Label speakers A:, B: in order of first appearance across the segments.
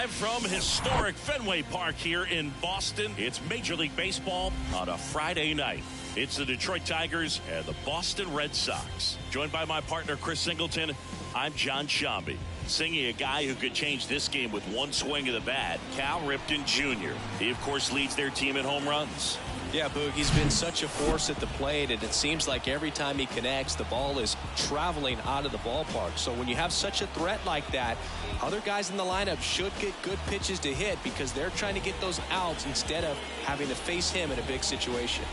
A: Live from historic Fenway Park here in Boston. It's Major League Baseball on a Friday night. It's the Detroit Tigers and the Boston Red Sox. Joined by my partner, Chris Singleton, I'm John Shambi. Singing a guy who could change this game with one swing of the bat, Cal Ripken Jr. He, of course, leads their team in home runs.
B: Yeah, Boog, he's been such a force at the plate, and it seems like every time he connects, the ball is traveling out of the ballpark. So when you have such a threat like that, other guys in the lineup should get good pitches to hit because they're trying to get those outs instead of having to face him in a big situation.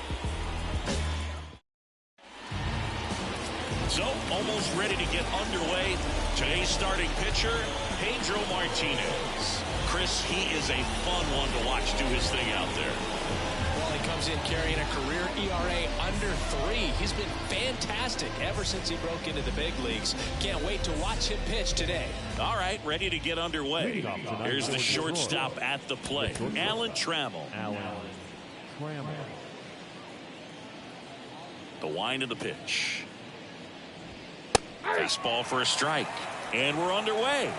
A: So, almost ready to get underway. Today's starting pitcher, Pedro Martinez. Chris, he is a fun one to watch do his thing out there.
B: Well, he comes in carrying a career ERA under 3. He's been fantastic ever since he broke into the big leagues. Can't wait to watch him pitch today.
A: All right, ready to get underway. Here's the shortstop at the plate, Alan Trammell. The wind of the pitch. Baseball for a strike. And we're underway.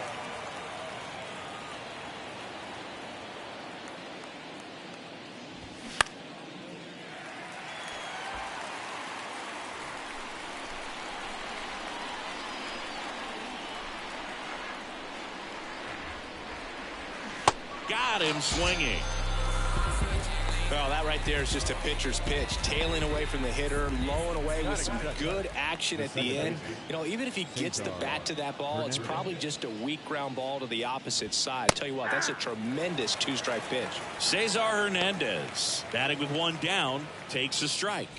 A: Got him swinging.
B: Well, that right there is just a pitcher's pitch. Tailing away from the hitter, lowing away with some good action at the end. You know, even if he gets the bat to that ball, it's probably just a weak ground ball to the opposite side. Tell you what, that's a tremendous two-strike pitch.
A: Cesar Hernandez, batting with one down, takes a strike.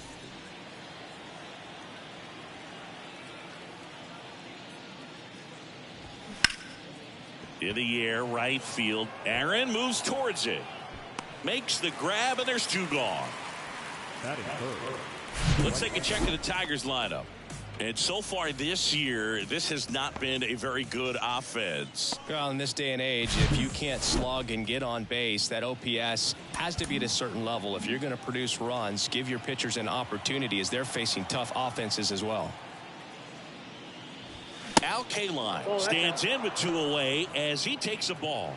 A: In the air, right field. Aaron moves towards it. Makes the grab, and there's 2 gone. Let's take a check of the Tigers lineup. And so far this year, this has not been a very good offense.
B: Well, in this day and age, if you can't slug and get on base, that OPS has to be at a certain level. If you're going to produce runs, give your pitchers an opportunity as they're facing tough offenses as well.
A: Al Kaline stands in with 2 away as he takes a ball.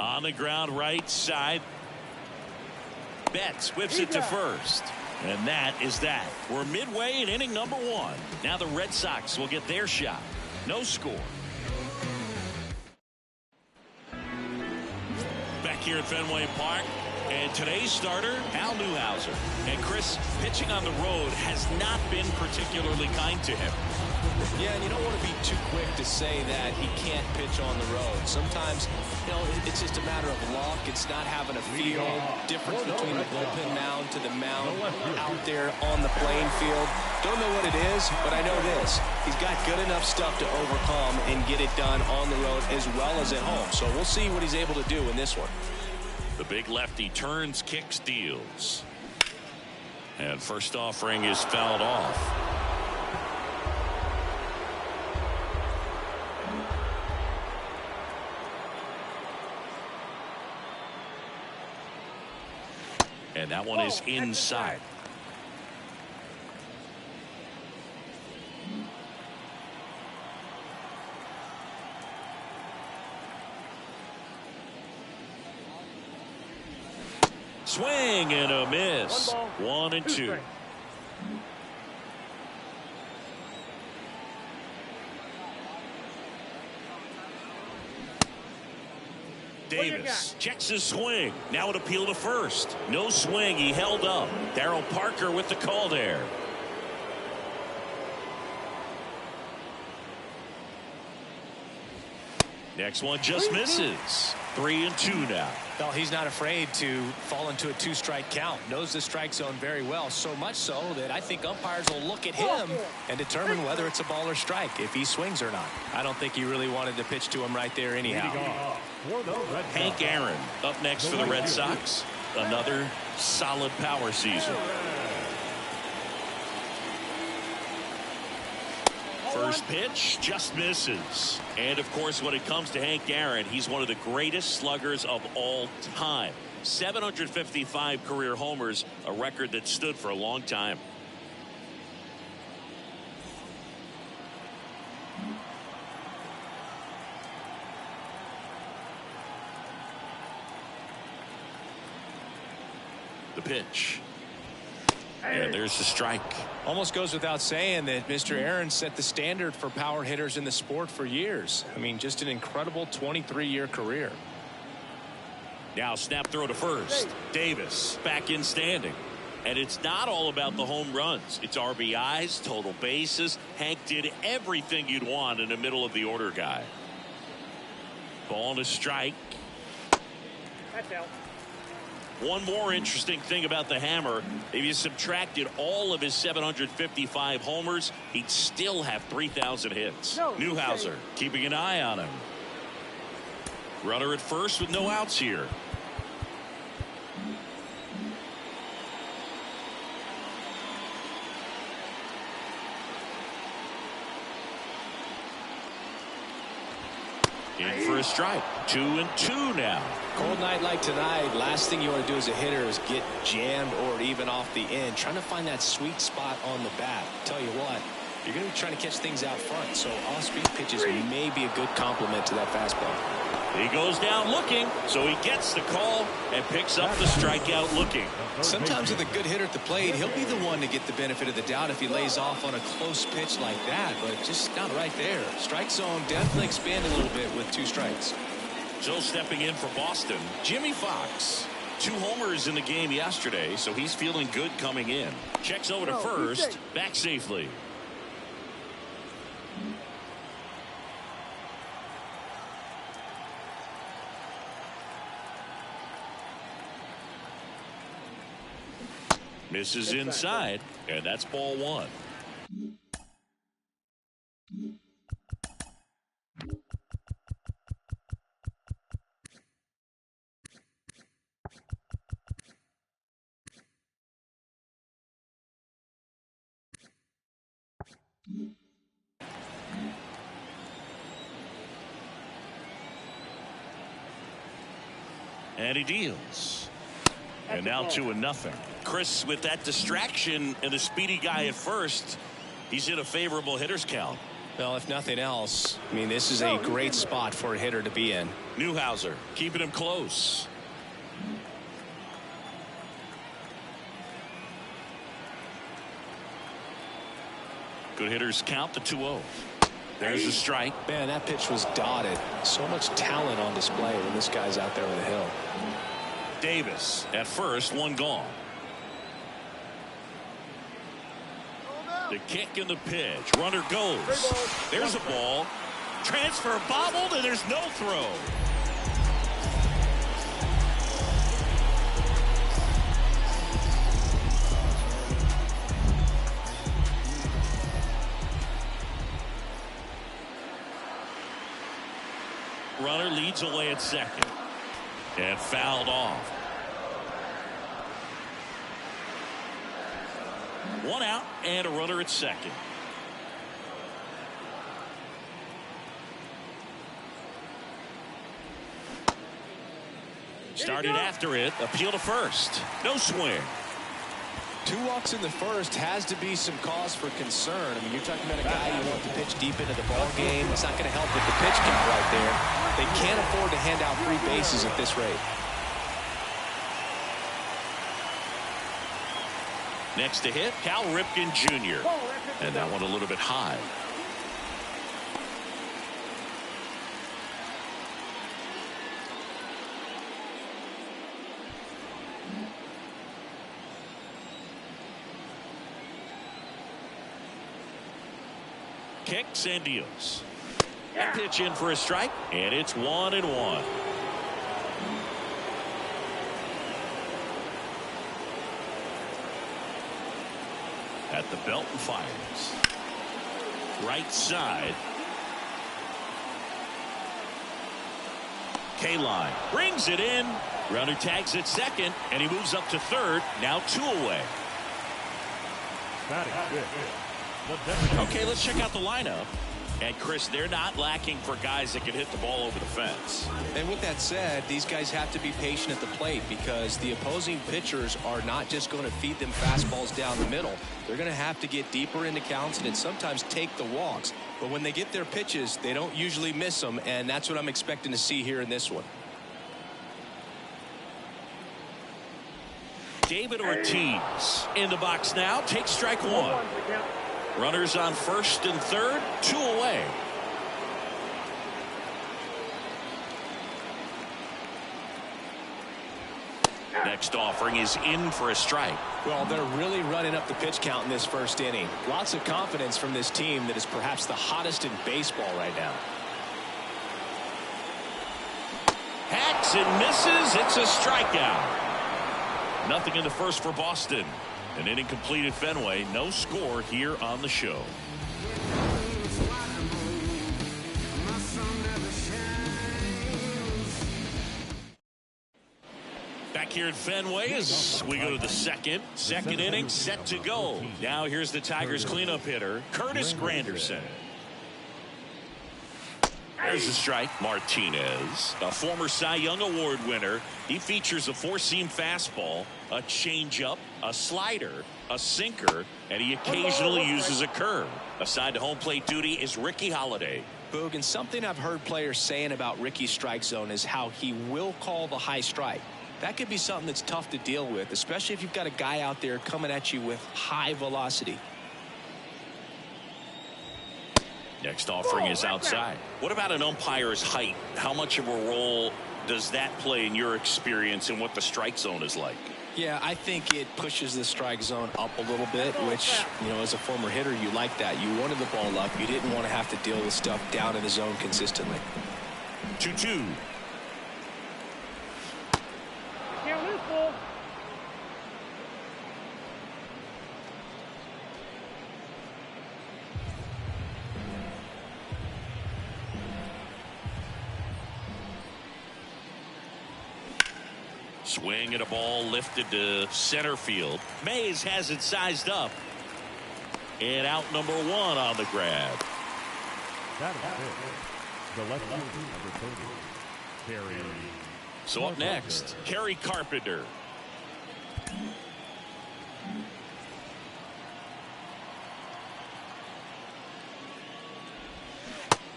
A: On the ground right side. Betts whips it to first. And that is that. We're midway in inning number 1. Now the Red Sox will get their shot. No score. Back here at Fenway Park. And today's starter, Al Newhouser. And Chris, pitching on the road has not been particularly kind to him.
B: Yeah, and you don't want to be too quick to say that he can't pitch on the road. Sometimes, you know, it's just a matter of luck. It's not having a feel. Difference between the bullpen mound to the mound out there on the playing field. Don't know what it is, but I know this. He's got good enough stuff to overcome and get it done on the road as well as at home. So we'll see what he's able to do in this one.
A: The big lefty turns, kicks, deals. And first offering is fouled off. And that one is inside. Swing and a miss. 1 and 2. Davis checks his swing. Now an appeal to first. No swing. He held up. Darryl Parker with the call there. Next one just misses. 3 and 2 now.
B: Well, he's not afraid to fall into a 2-strike count. Knows the strike zone very well. So much so that I think umpires will look at him and determine whether it's a ball or strike, if he swings or not. I don't think he really wanted to pitch to him right there anyhow.
A: Hank Aaron up next for the Red Sox. Another solid power season. First pitch just misses. And of course, when it comes to Hank Aaron, he's one of the greatest sluggers of all time. 755 career homers, a record that stood for a long time. The pitch. And there's the strike.
B: Almost goes without saying that Mr. Aaron set the standard for power hitters in the sport for years. I mean, just an incredible 23-year career.
A: Now snap throw to first. Davis back in standing. And it's not all about the home runs. It's RBIs, total bases. Hank did everything you'd want in the middle of the order guy. Ball and a strike.
C: That's out.
A: One more interesting thing about the Hammer, if you subtracted all of his 755 homers, he'd still have 3,000 hits. Newhouser keeping an eye on him. Runner at first with no outs here. In for a strike. 2-2 now.
B: Cold night like tonight, last thing you want to do as a hitter is get jammed or even off the end. Trying to find that sweet spot on the bat. Tell you what, you're going to be trying to catch things out front, so off-speed pitches may be a good complement to that fastball.
A: He goes down looking, so he gets the call and picks up the strikeout looking.
B: Sometimes with a good hitter at the plate, he'll be the one to get the benefit of the doubt if he lays off on a close pitch like that, but just not right there. Strike zone definitely expanded a little bit with 2 strikes.
A: So stepping in for Boston, Jimmy Fox. 2 homers in the game yesterday, so he's feeling good coming in. Checks over to first, back safely. Misses inside, and that's ball 1. And he deals. And now 2-0. Chris, with that distraction and the speedy guy at first, he's in a favorable hitter's count.
B: Well, if nothing else, I mean, this is a great spot for a hitter to be in.
A: Newhouser keeping him close. Good hitters count to 2-0. There's the strike.
B: Man, that pitch was dotted. So much talent on display when this guy's out there on the hill.
A: Davis at first, 1 gone. The kick and the pitch. Runner goes. There's a ball. Transfer bobbled, and there's no throw. Runner leads away at second. And fouled off. 1 out and a runner at second. Started after it. Appeal to first. No swing.
B: 2 walks in the first has to be some cause for concern. I mean, you're talking about a guy you want to pitch deep into the ball game. It's not going to help with the pitch count right there. They can't afford to hand out 3 bases at this rate.
A: Next to hit, Cal Ripken Jr. And that one a little bit high. Kicks and deals. That pitch in for a strike, and it's 1-1. At the belt and fires. Right side. K-line brings it in. Runner tags at second, and he moves up to third. Now 2 away. Okay, let's check out the lineup. And Chris, they're not lacking for guys that can hit the ball over the fence.
B: And with that said, these guys have to be patient at the plate because the opposing pitchers are not just going to feed them fastballs down the middle. They're going to have to get deeper into counts and sometimes take the walks. But when they get their pitches, they don't usually miss them, and that's what I'm expecting to see here in this one.
A: David Ortiz in the box now. Takes strike one. Runners on first and third, 2 away. Next offering is in for a strike.
B: Well, they're really running up the pitch count in this first inning. Lots of confidence from this team that is perhaps the hottest in baseball right now.
A: Hacks and misses. It's a strikeout. Nothing in the first for Boston. An inning complete at Fenway. No score here on the show. Back here at Fenway as we go to the second inning set to go. Now here's the Tigers cleanup hitter, Curtis Granderson. There's the strike. Martinez, a former Cy Young Award winner. He features a four-seam fastball, a changeup, a slider, a sinker, and he occasionally uses a curve. Assigned to home plate duty is Ricky Holiday.
B: Boog, and something I've heard players saying about Ricky's strike zone is how he will call the high strike. That could be something that's tough to deal with, especially if you've got a guy out there coming at you with high velocity.
A: Next offering is outside. What about an umpire's height? How much of a role does that play in your experience and what the strike zone is like?
B: Yeah, I think it pushes the strike zone up a little bit, which, you know, as a former hitter, you like that. You wanted the ball up. You didn't want to have to deal with stuff down in the zone consistently.
A: 2-2.
C: Can't lose, Bull.
A: Swing and a ball lifted to center field. Mays has it sized up. And out number one on the grab.
D: That is it. The left fielder, number 30, Kerry.
A: So up next, Kerry Carpenter.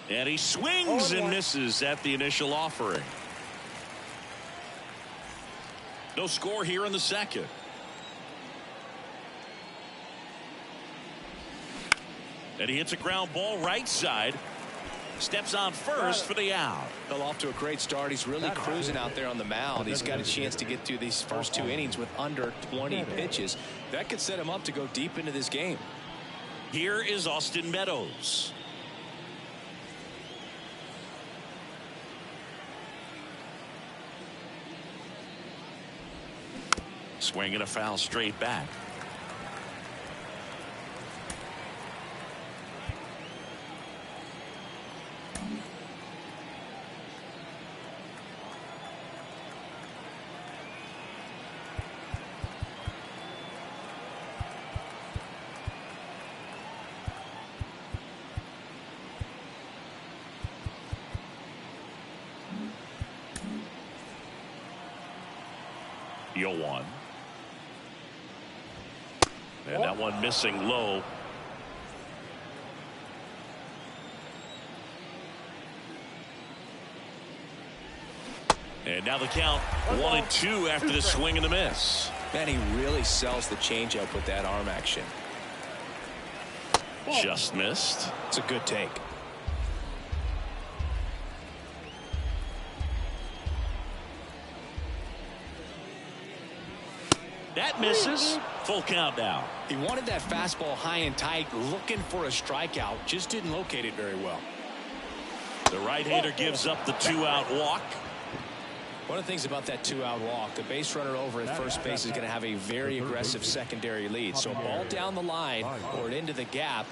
A: And he swings and misses at the initial offering. No score here in the second. And he hits a ground ball right side. Steps on first for the out.
B: Well, off to a great start. He's really cruising out there on the mound. He's got a chance to get through these first 2 innings with under 20 pitches. That could set him up to go deep into this game.
A: Here is Austin Meadows. Swing and a foul straight back. Yo one. And that one missing low. And now the count 1-2 after the swing and the miss.
B: Man, he really sells the changeup with that arm action.
A: Just missed.
B: It's a good take.
A: That misses. Full count now.
B: He wanted that fastball high and tight, looking for a strikeout. Just didn't locate it very well.
A: The right-hander gives up the 2-out walk.
B: One of the things about that 2-out walk, the base runner over at first base is going to have a very aggressive secondary lead. So a ball down the line or into the gap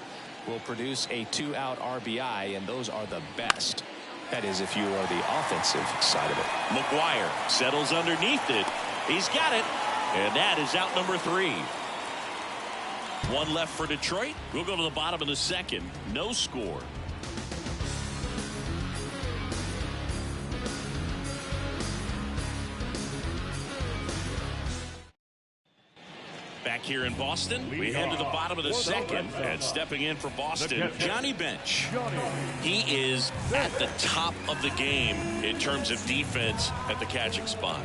B: will produce a 2-out RBI, and those are the best. That is, if you are the offensive side of it.
A: McGuire settles underneath it. He's got it. And that is out number 3. One left for Detroit. We'll go to the bottom of the second. No score. Back here in Boston, we head to the bottom of the second. And stepping in for Boston, Johnny Bench. He is at the top of the game in terms of defense at the catching spot.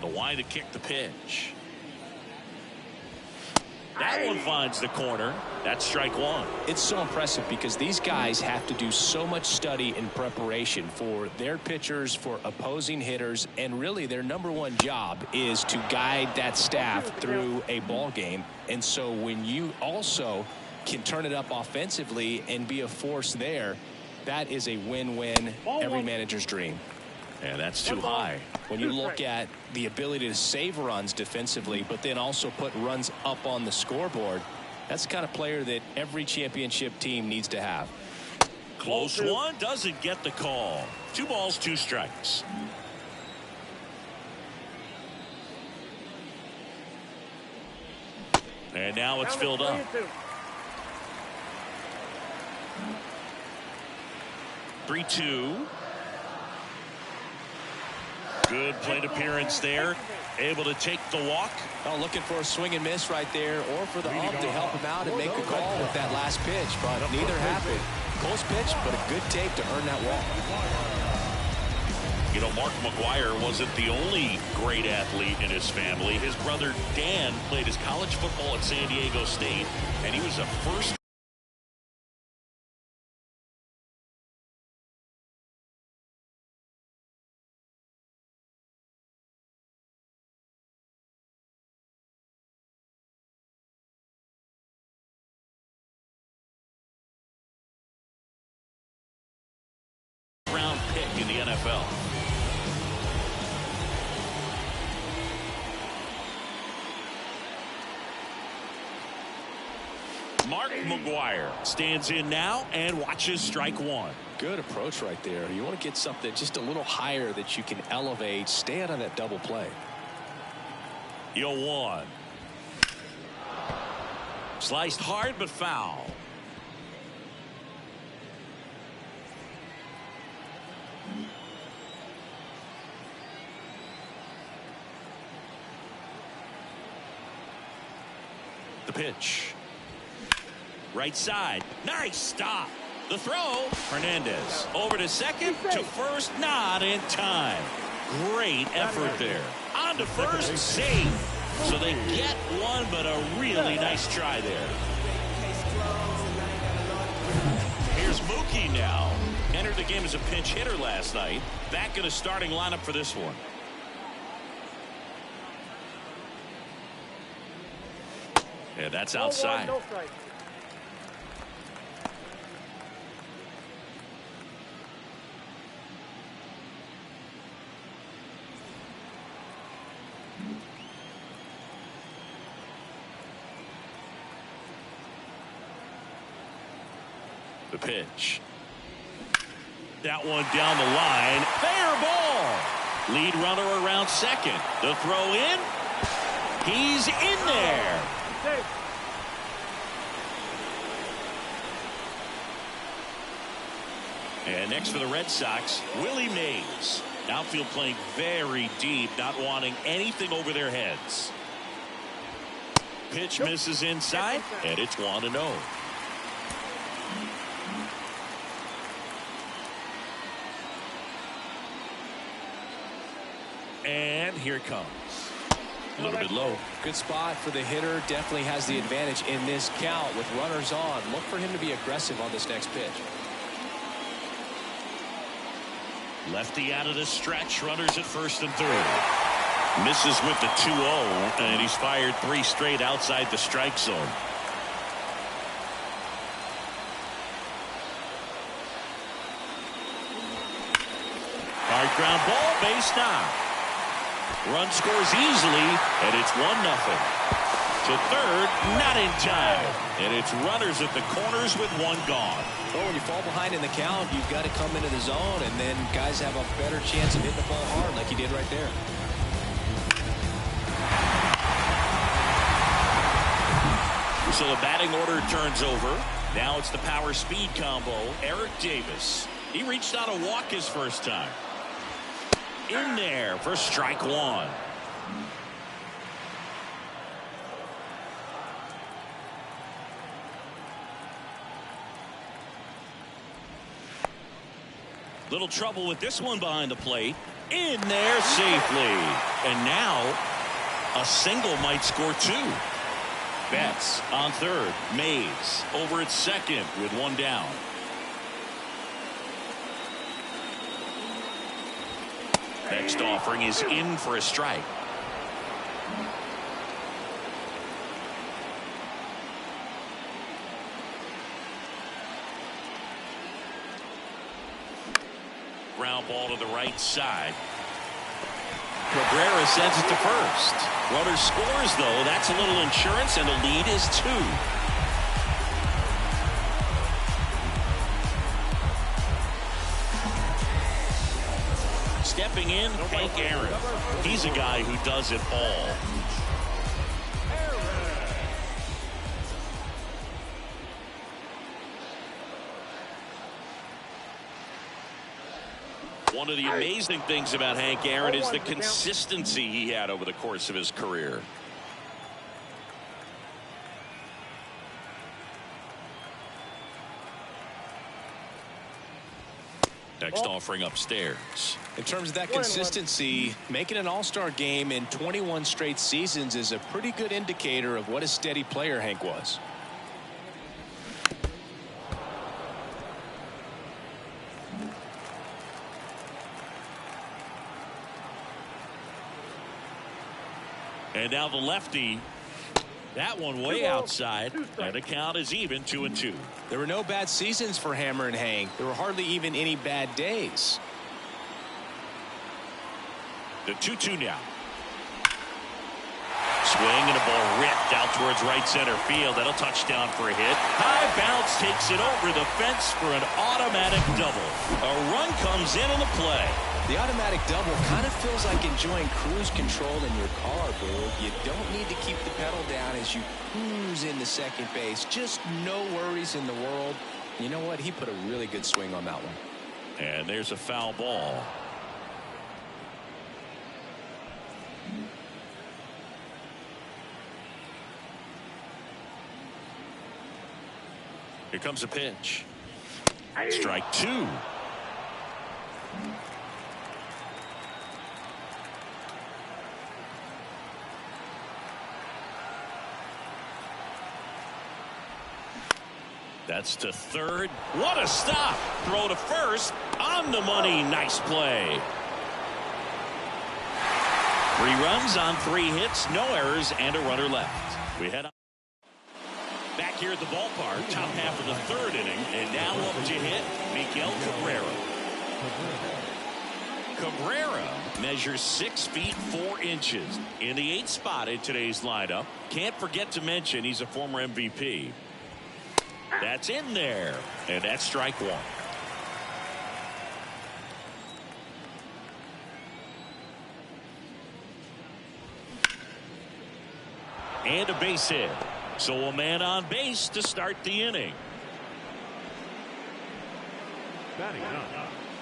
A: The wind to kick the pitch. That one finds the corner. That's strike one.
B: It's so impressive because these guys have to do so much study and preparation for their pitchers, for opposing hitters, and really their #1 job is to guide that staff through a ball game. And so when you also can turn it up offensively and be a force there, that is a win-win, every manager's dream.
A: And that's too high.
B: When you look at the ability to save runs defensively, but then also put runs up on the scoreboard, that's the kind of player that every championship team needs to have.
A: Close one, doesn't get the call. 2 balls, 2 strikes. And now it's filled up. 3-2. Good plate appearance there. Able to take the walk.
B: Oh, looking for a swing and miss right there, or for the ump to help him out and make a call with that last pitch, but neither happened. Close pitch, but a good take to earn that walk.
A: You know, Mark McGwire wasn't the only great athlete in his family. His brother Dan played his college football at San Diego State, and he was a first round pick in the NFL. Mark McGwire stands in now and watches strike one.
B: Good approach right there. You want to get something just a little higher that you can elevate. Stay out of that double play.
A: 0-1. Sliced hard but foul. The pitch. Right side. Nice stop. The throw. Hernandez over to second, to first, not in time. Great effort there. On to first, save. So they get one, but a really nice try there. Here's Mookie now. Entered the game as a pinch hitter last night. Back in a starting lineup for this one. Yeah, that's outside. The pitch. That one down the line. Fair ball. Lead runner around second. The throw in. He's in there. And next for the Red Sox, Willie Mays. Outfield playing very deep, not wanting anything over their heads. Pitch misses inside, and it's 1-0. And here it comes. A little bit low.
B: Good spot for the hitter. Definitely has the advantage in this count with runners on. Look for him to be aggressive on this next pitch.
A: Lefty out of the stretch. Runners at first and third. Misses with the 2-0, and he's fired 3 straight outside the strike zone. Hard ground ball, base knock. Run scores easily, and it's 1-0. To third, not in time. And it's runners at the corners with 1 gone.
B: Well, when you fall behind in the count, you've got to come into the zone, and then guys have a better chance of hitting the ball hard like he did right there.
A: So the batting order turns over. Now it's the power speed combo. Eric Davis. He reached out a walk his first time. In there for strike one. Little trouble with this one behind the plate. In there safely. And now a single might score 2. Betts on third. Mays over at second with one down. Next offering is in for a strike. Ground ball to the right side. Cabrera sends it to first. Runner scores, though. That's a little insurance, and the lead is 2. Stepping in, Hank Aaron. He's a guy who does it all. One of the amazing things about Hank Aaron is the consistency he had over the course of his career. Next offering upstairs.
B: In terms of that consistency, making an all-star game in 21 straight seasons is a pretty good indicator of what a steady player Hank was.
A: And now the lefty. That one way outside. And the count is even 2-2.
B: There were no bad seasons for Hammer and Hank. There were hardly even any bad days.
A: The 2-2 now. Swing and a ball ripped out towards right center field. That'll touchdown for a hit. High bounce takes it over the fence for an automatic double. A run comes in on the play.
B: The automatic double kind of feels like enjoying cruise control in your car, Boo. You don't need to keep the pedal down as you cruise into second base. Just no worries in the world. You know what? He put a really good swing on that one.
A: And there's a foul ball. Here comes a pitch. Strike 2. That's to third. What a stop. Throw to first. On the money. Nice play. 3 runs on 3 hits. No errors and a runner left. We head on back here at the ballpark. Top half of the 3rd inning. And now up to hit Miguel Cabrera. Cabrera measures 6 feet 4 inches. In the 8th spot in today's lineup. Can't forget to mention he's a former MVP. That's in there. And that's strike 1. And a base hit. So a man on base to start the inning.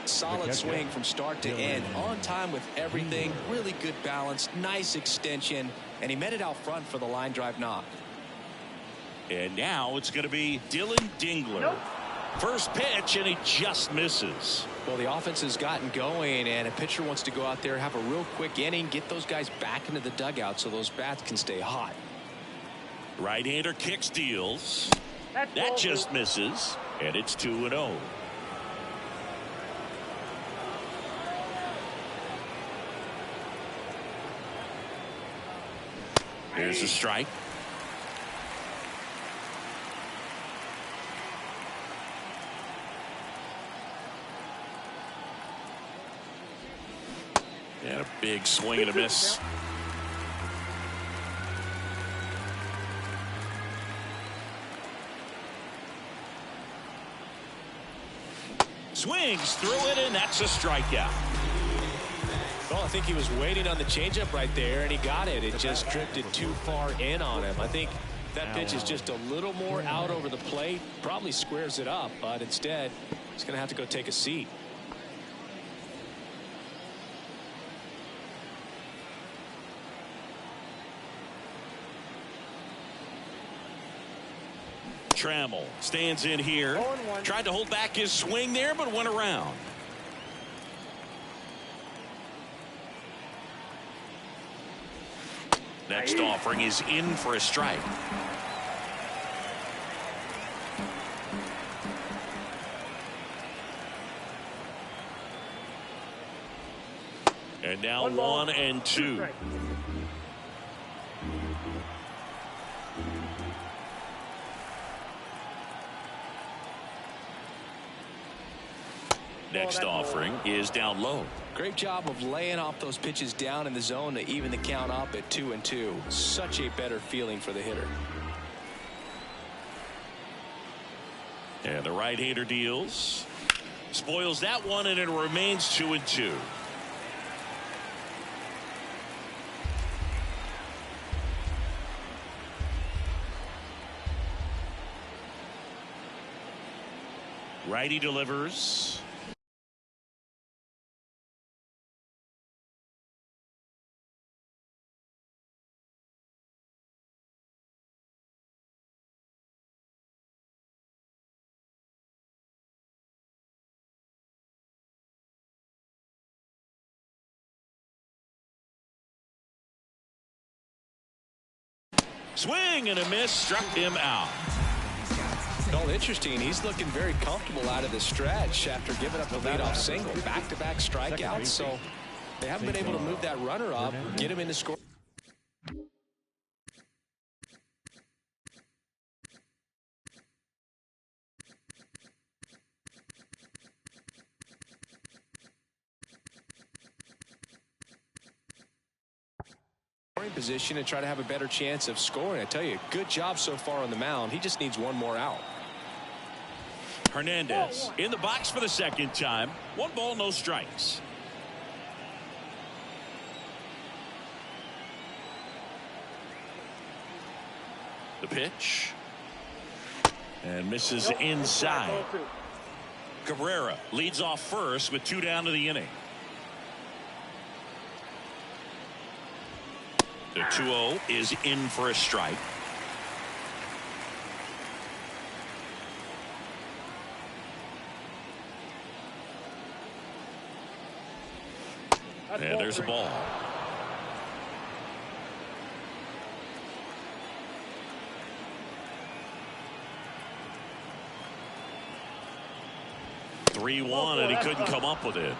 B: Solid swing from start to end. On time with everything. Really good balance. Nice extension. And he met it out front for the line drive knock.
A: And now it's going to be Dylan Dingler. Nope. First pitch, and he just misses.
B: Well, the offense has gotten going, and a pitcher wants to go out there, have a real quick inning, get those guys back into the dugout so those bats can stay hot.
A: Right-hander kick steals. That just misses, and it's 2-0. Here's a strike. And a big swing and a miss. Swings through it, and that's a strikeout.
B: Well, I think he was waiting on the changeup right there, and he got it. It just drifted too far in on him. I think that pitch is just a little more out over the plate. Probably squares it up, but instead, he's going to have to go take a seat.
A: Trammell stands in here. Tried to hold back his swing there, but went around. Next offering is in for a strike. And now 1-2. Next offering is down low.
B: Great job of laying off those pitches down in the zone to even the count up at 2-2. Such a better feeling for the hitter.
A: And the right-hander deals. Spoils that one, and it remains 2-2. Righty delivers. Swing and a miss, struck him out.
B: Well, interesting. He's looking very comfortable out of the stretch after giving up the leadoff single. Back-to-back strikeouts, so they haven't been able to move that runner up, get him in the score. Position and try to have a better chance of scoring. I tell you, good job so far on the mound. He just needs one more out.
A: Hernandez in the box for the second time. 1 ball, no strikes. The pitch. And misses inside. Cabrera leads off first with 2 down to the inning. The 2-0 is in for a strike. And there's a ball. (3-1) and he couldn't come up with it.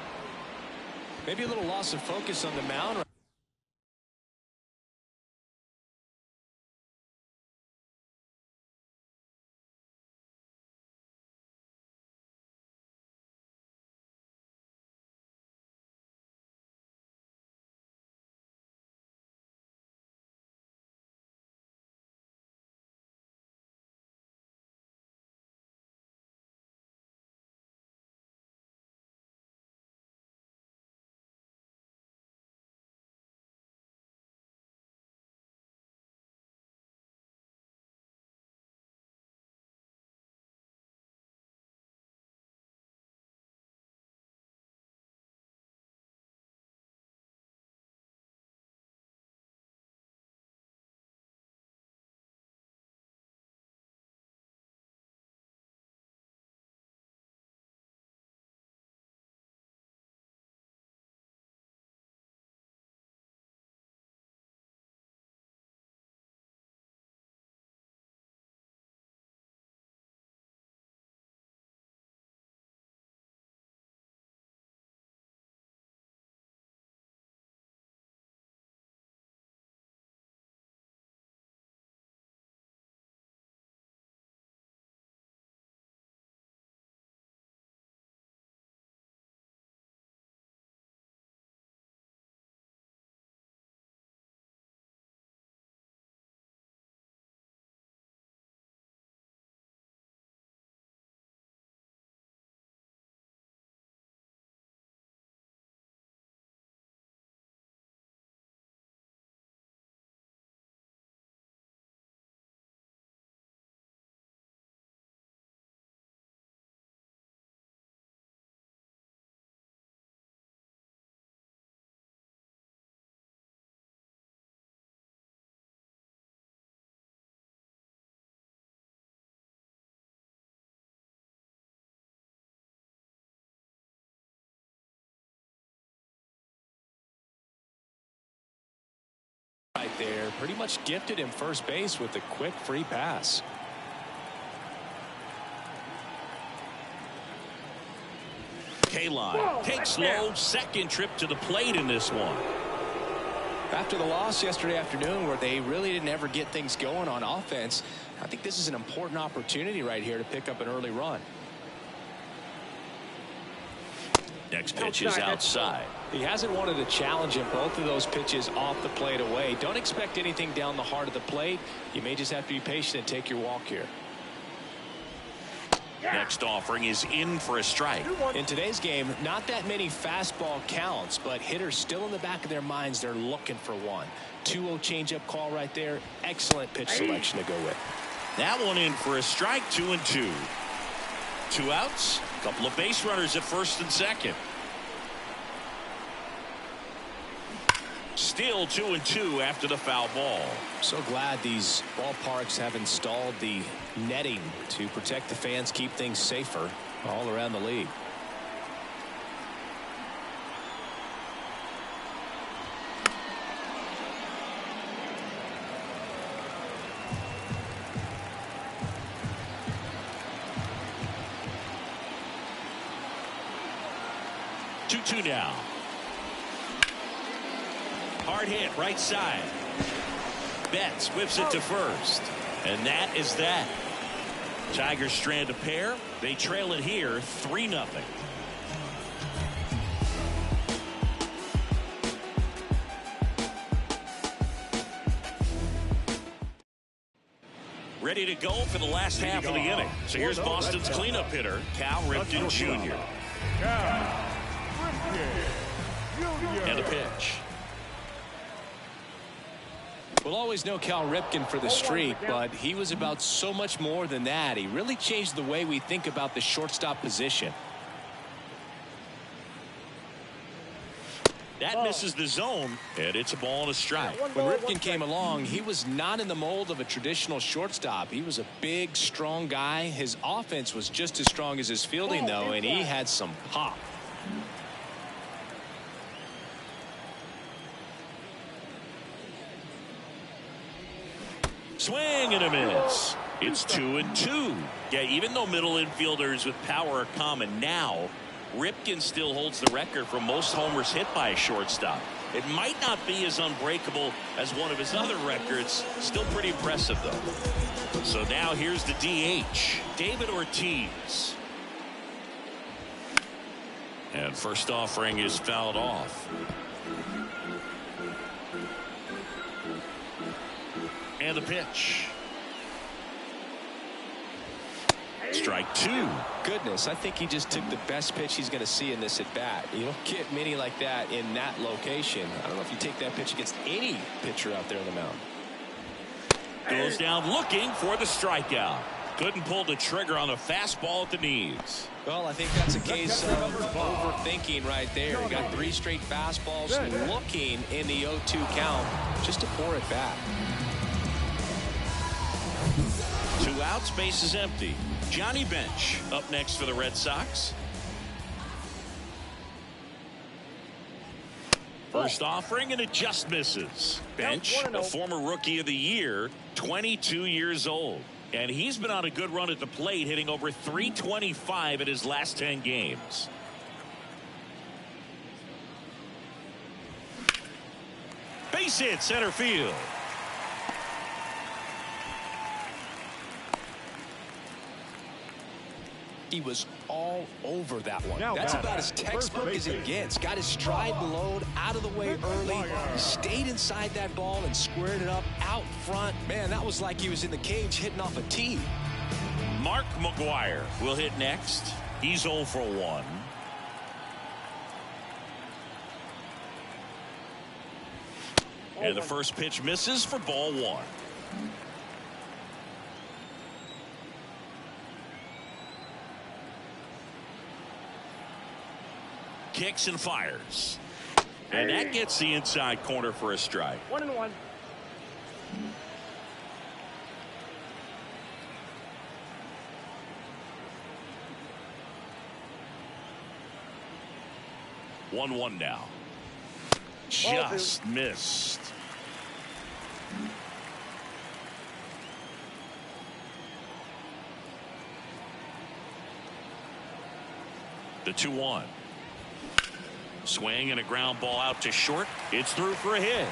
B: Maybe a little loss of focus on the mound. there. Pretty much gifted him first base with a quick free pass.
A: K-line takes slow second trip to the plate in this one.
B: After the loss yesterday afternoon where they really didn't ever get things going on offense, I think this is an important opportunity right here to pick up an early run.
A: Next pitch is outside.
B: He hasn't wanted to challenge him. Both of those pitches off the plate away. Don't expect anything down the heart of the plate. You may just have to be patient and take your walk here.
A: Next offering is in for a strike.
B: In today's game, not that many fastball counts, but hitters still in the back of their minds, they're looking for one. 2-0 changeup call right there. Excellent pitch selection to go with.
A: That one in for a strike, 2-2. 2 outs, a couple of base runners at first and second. Still 2-2 after the foul ball.
B: So glad these ballparks have installed the netting to protect the fans, keep things safer all around the league.
A: Two now. Hard hit right side. Betts whips it to first. And that is that. Tigers strand a pair. They trail it here 3-0. Ready to go for the last half of the inning. So here's Boston's cleanup hitter, Cal Ripken Jr. And a pitch.
B: We'll always know Cal Ripken for the streak, but he was about so much more than that. He really changed the way we think about the shortstop position.
A: That misses the zone, and it's a ball and a strike.
B: When Ripken came along, he was not in the mold of a traditional shortstop. He was a big, strong guy. His offense was just as strong as his fielding, though, and he had some pop.
A: Swing and a miss. It's 2-2. Yeah, even though middle infielders with power are common now, Ripken still holds the record for most homers hit by a shortstop. It might not be as unbreakable as one of his other records. Still pretty impressive, though. So now here's the DH, David Ortiz. And first offering is fouled off. And the pitch. Strike 2.
B: Goodness, I think he just took the best pitch he's going to see in this at bat. You don't get many like that in that location. I don't know if you take that pitch against any pitcher out there on the mound.
A: Goes down looking for the strikeout. Couldn't pull the trigger on the fastball at the knees.
B: Well, I think that's a case of overthinking right there. He got 3 straight fastballs looking in the 0-2 count just to pour it back.
A: 2 outs, base is empty. Johnny Bench up next for the Red Sox. First offering, and it just misses. Bench, a former Rookie of the Year, 22 years old. And he's been on a good run at the plate, hitting over .325 in his last 10 games. Base hit, center field.
B: He was all over that one. That's about as textbook as it gets. Got his stride load out of the way early. Stayed inside that ball and squared it up out front. Man, that was like he was in the cage hitting off a tee.
A: Mark McGuire will hit next. He's 0 for 1. And the first pitch misses for ball 1. Kicks and fires. And that gets the inside corner for a strike.
C: 1-1.
A: One now. Just missed. The 2-1. Swing and a ground ball out to short. It's through for a hit.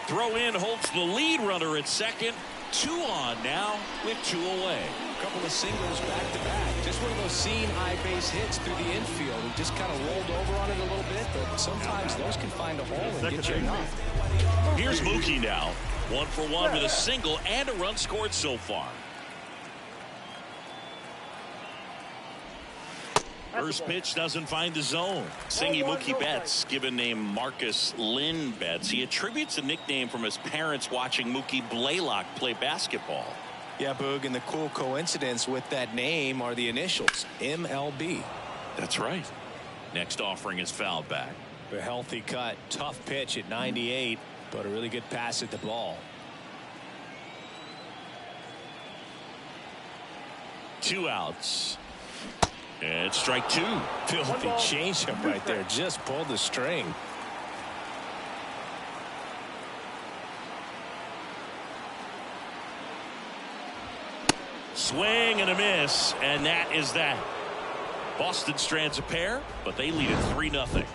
A: Throw in holds the lead runner at second. 2 on now with 2 away.
B: A couple of singles back to back. Just one of those seeing high base hits through the infield. He just kind of rolled over on it a little bit, but sometimes those can find a hole and get you a knock.
A: Here's Mookie now. 1 for 1 with a single and a run scored so far. First pitch doesn't find the zone. Singy Mookie Betts, given name Marcus Lynn Betts. He attributes a nickname from his parents watching Mookie Blaylock play basketball.
B: Yeah, Boog, and the cool coincidence with that name are the initials, MLB.
A: That's right. Next offering is fouled back.
B: A healthy cut, tough pitch at 98, but a really good pass at the ball.
A: 2 outs. And strike 2.
B: Filthy changeup right there. Just pulled the string.
A: Swing and a miss, and that is that. Boston strands a pair, but they lead it 3-0.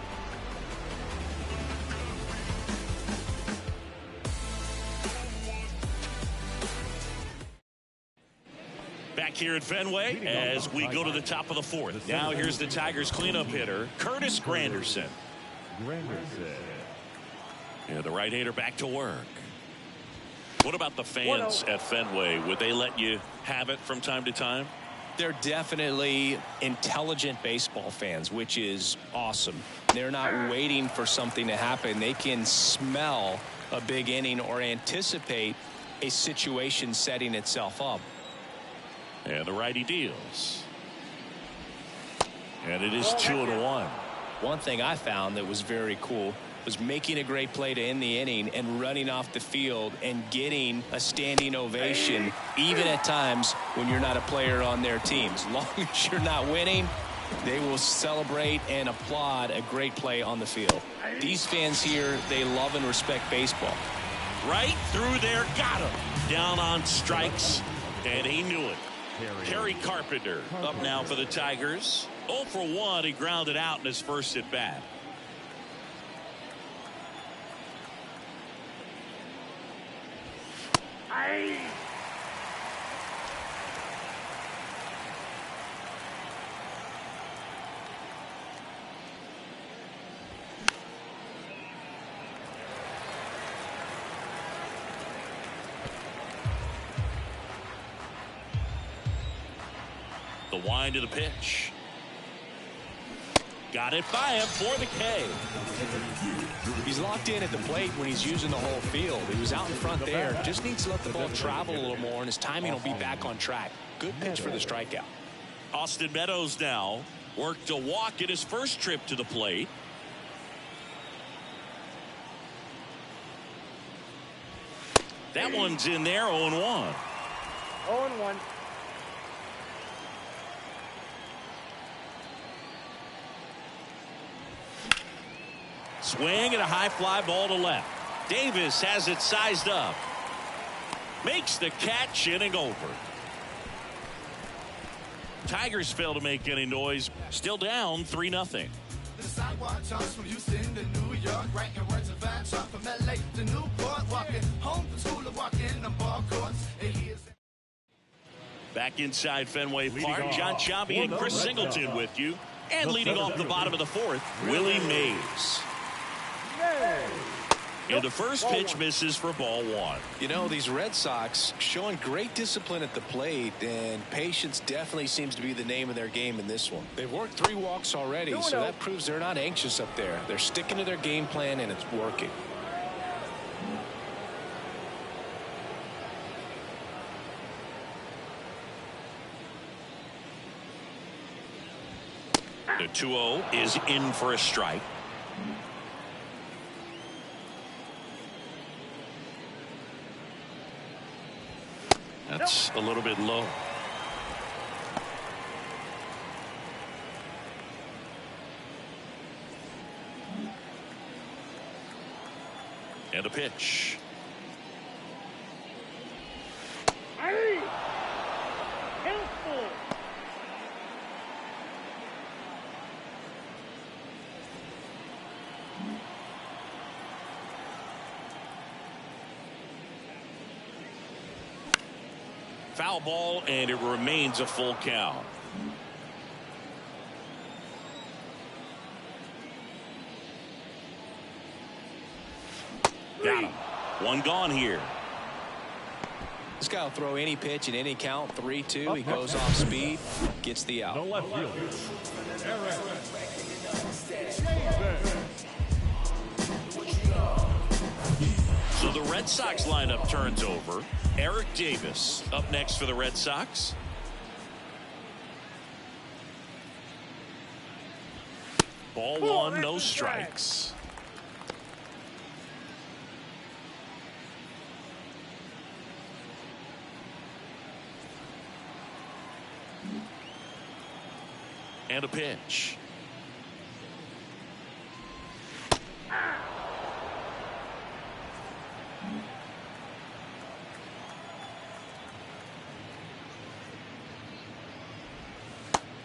A: Back here at Fenway as we go to the top of the 4th. Now here's the Tigers cleanup hitter, Curtis Granderson. Yeah, the right-hander back to work. What about the fans at Fenway? Would they let you have it from time to time?
B: They're definitely intelligent baseball fans, which is awesome. They're not waiting for something to happen. They can smell a big inning or anticipate a situation setting itself up.
A: And the righty deals. And it is 2-1.
B: One thing I found that was very cool was making a great play to end the inning and running off the field and getting a standing ovation, even at times when you're not a player on their team. As long as you're not winning, they will celebrate and applaud a great play on the field. These fans here, they love and respect baseball.
A: Right through there, got him. Down on strikes, and he knew it. Kerry Carpenter up now for the Tigers. 0 for 1. He grounded out in his first at bat. The wind of the pitch. Got it by him for the K.
B: He's locked in at the plate when he's using the whole field. He was out in front there. Just needs to let the ball travel a little more, and his timing will be back on track. Good pitch for the strikeout.
A: Austin Meadows now worked a walk at his first trip to the plate. That one's in there, 0-1.
C: 0-1.
A: Swing and a high fly ball to left. Davis has it sized up. Makes the catch, inning over. Tigers fail to make any noise. Still down 3-0.
E: The sidewalk charts from Houston to New York, writing words of Van Trump from LA to Newport, walking home from school and walking the ball courts.
A: Back inside Fenway Park, John Chambi and Chris Singleton with you. And leading off the bottom of the 4th, Willie Mays. And the first pitch misses for ball 1.
B: You know, these Red Sox showing great discipline at the plate, and patience definitely seems to be the name of their game in this one. They've worked 3 walks already, so that proves they're not anxious up there. They're sticking to their game plan, and it's working.
A: The 2-0 is in for a strike. That's a little bit low. And a pitch. Foul ball, and it remains a full count. Got him. One gone here.
B: This guy will throw any pitch in any count. 3-2. He goes off speed, gets the out.
D: No left field.
A: So the Red Sox lineup turns over. Eric Davis up next for the Red Sox. Ball one, no strikes. And a pitch.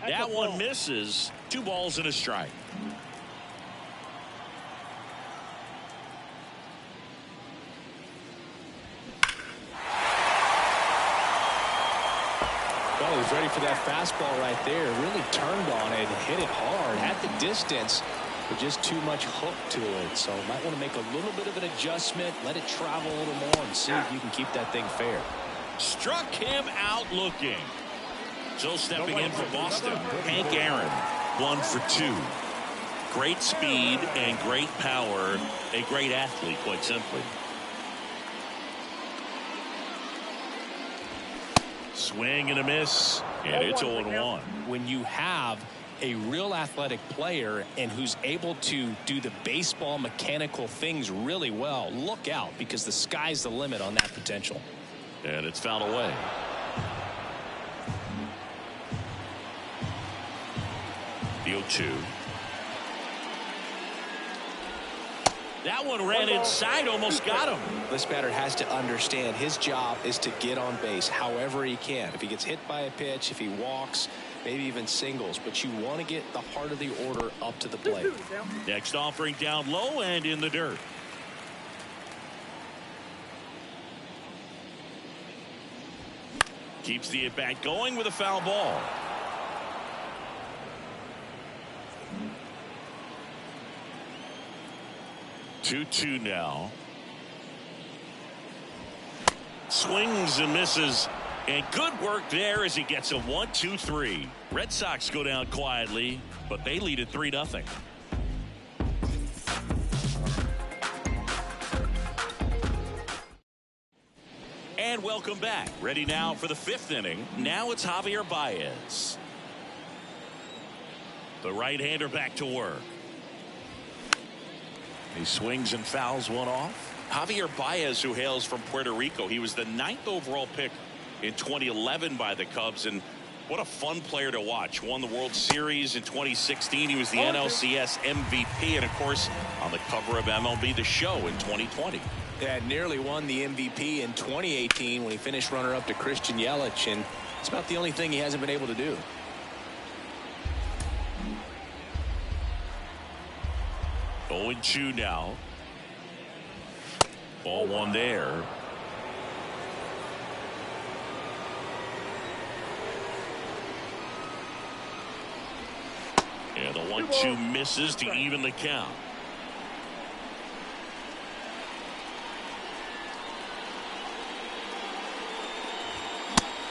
A: That one misses. 2 balls and a strike.
B: Well, he was ready for that fastball right there. Really turned on it, hit it hard, had the distance, but just too much hook to it. So might want to make a little bit of an adjustment, let it travel a little more, and see if you can keep that thing fair.
A: Struck him out looking. Still stepping in for Boston, Hank Aaron, 1 for 2. Great speed and great power. A great athlete, quite simply. Swing and a miss, and it's 0-1.
B: When you have a real athletic player and who's able to do the baseball mechanical things really well, look out, because the sky's the limit on that potential.
A: And it's fouled away. The 0-2. That one ran inside, almost got him.
B: This batter has to understand his job is to get on base however he can. If he gets hit by a pitch, if he walks, maybe even singles, but you want to get the heart of the order up to the plate.
A: Next offering down low and in the dirt. Keeps the at-bat going with a foul ball. Two now. Swings and misses, and good work there as he gets a 1-2-3. Red Sox go down quietly, but they lead at 3-0. And welcome back. Ready now for the 5th inning. Now it's Javier Baez. The right-hander back to work. He swings and fouls one off. Javier Baez, who hails from Puerto Rico, he was the 9th overall pick in 2011 by the Cubs, and what a fun player to watch. Won the World Series in 2016. He was the NLCS MVP, and of course on the cover of MLB The Show in 2020.
B: Yeah, nearly won the MVP in 2018 when he finished runner-up to Christian Yelich, and it's about the only thing he hasn't been able to do.
A: 0-2 now. Ball one there. And the 1-2 misses to even the count.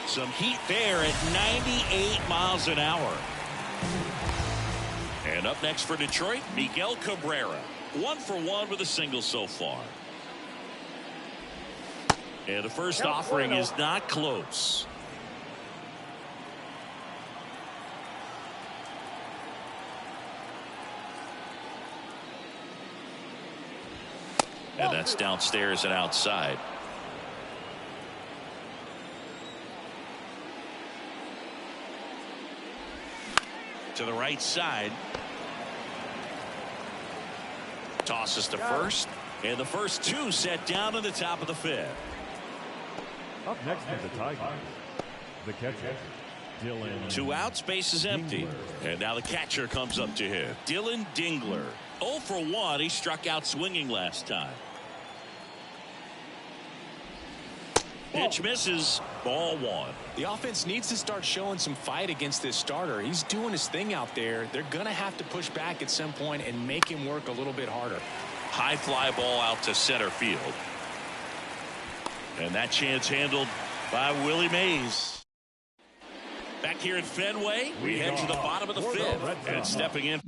A: Some heat there at 98 miles an hour. And up next for Detroit, Miguel Cabrera. 1 for 1 with a single so far. And the first offering is not close. And that's downstairs and outside. To the right side. Tosses to first. And the first 2 set down in the top of the 5th.
D: Up next is the Tigers. The catcher, Dylan.
A: 2 outs, base is empty. And now the catcher comes up to him. Dylan Dingler. 0 for 1. He struck out swinging last time. Pitch misses. Ball 1.
B: The offense needs to start showing some fight against this starter. He's doing his thing out there. They're going to have to push back at some point and make him work a little bit harder.
A: High fly ball out to center field. And that chance handled by Willie Mays. Back here at Fenway, we head to the bottom of the 5th. And stepping in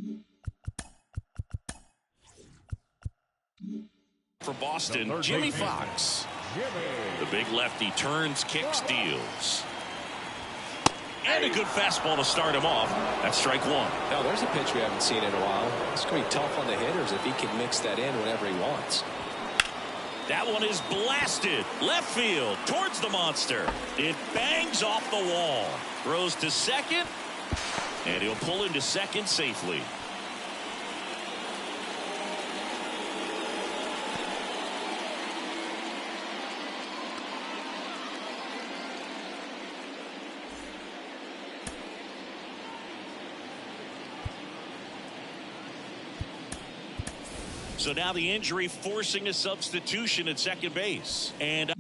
A: for Boston, Jimmy Fox. The big lefty turns, kicks, deals. And a good fastball to start him off. That's strike 1.
B: Now, there's a pitch we haven't seen in a while. It's going to be tough on the hitters if he can mix that in whenever he wants.
A: That one is blasted. Left field towards the monster. It bangs off the wall. Throws to second. And he'll pull into second safely. So now the injury forcing a substitution at second base. And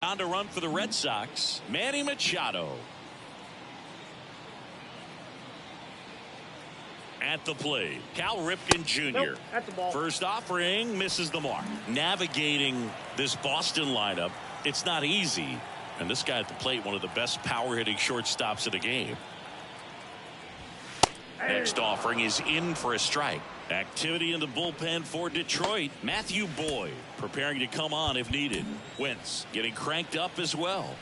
A: on to run for the Red Sox, Manny Machado. At the plate, Cal Ripken Jr.
C: Nope, at the ball.
A: First offering misses the mark. Navigating this Boston lineup, it's not easy. And this guy at the plate, one of the best power hitting shortstops in the game. Next offering is in for a strike. Activity in the bullpen for Detroit. Matthew Boyd preparing to come on if needed. Wentz getting cranked up as well.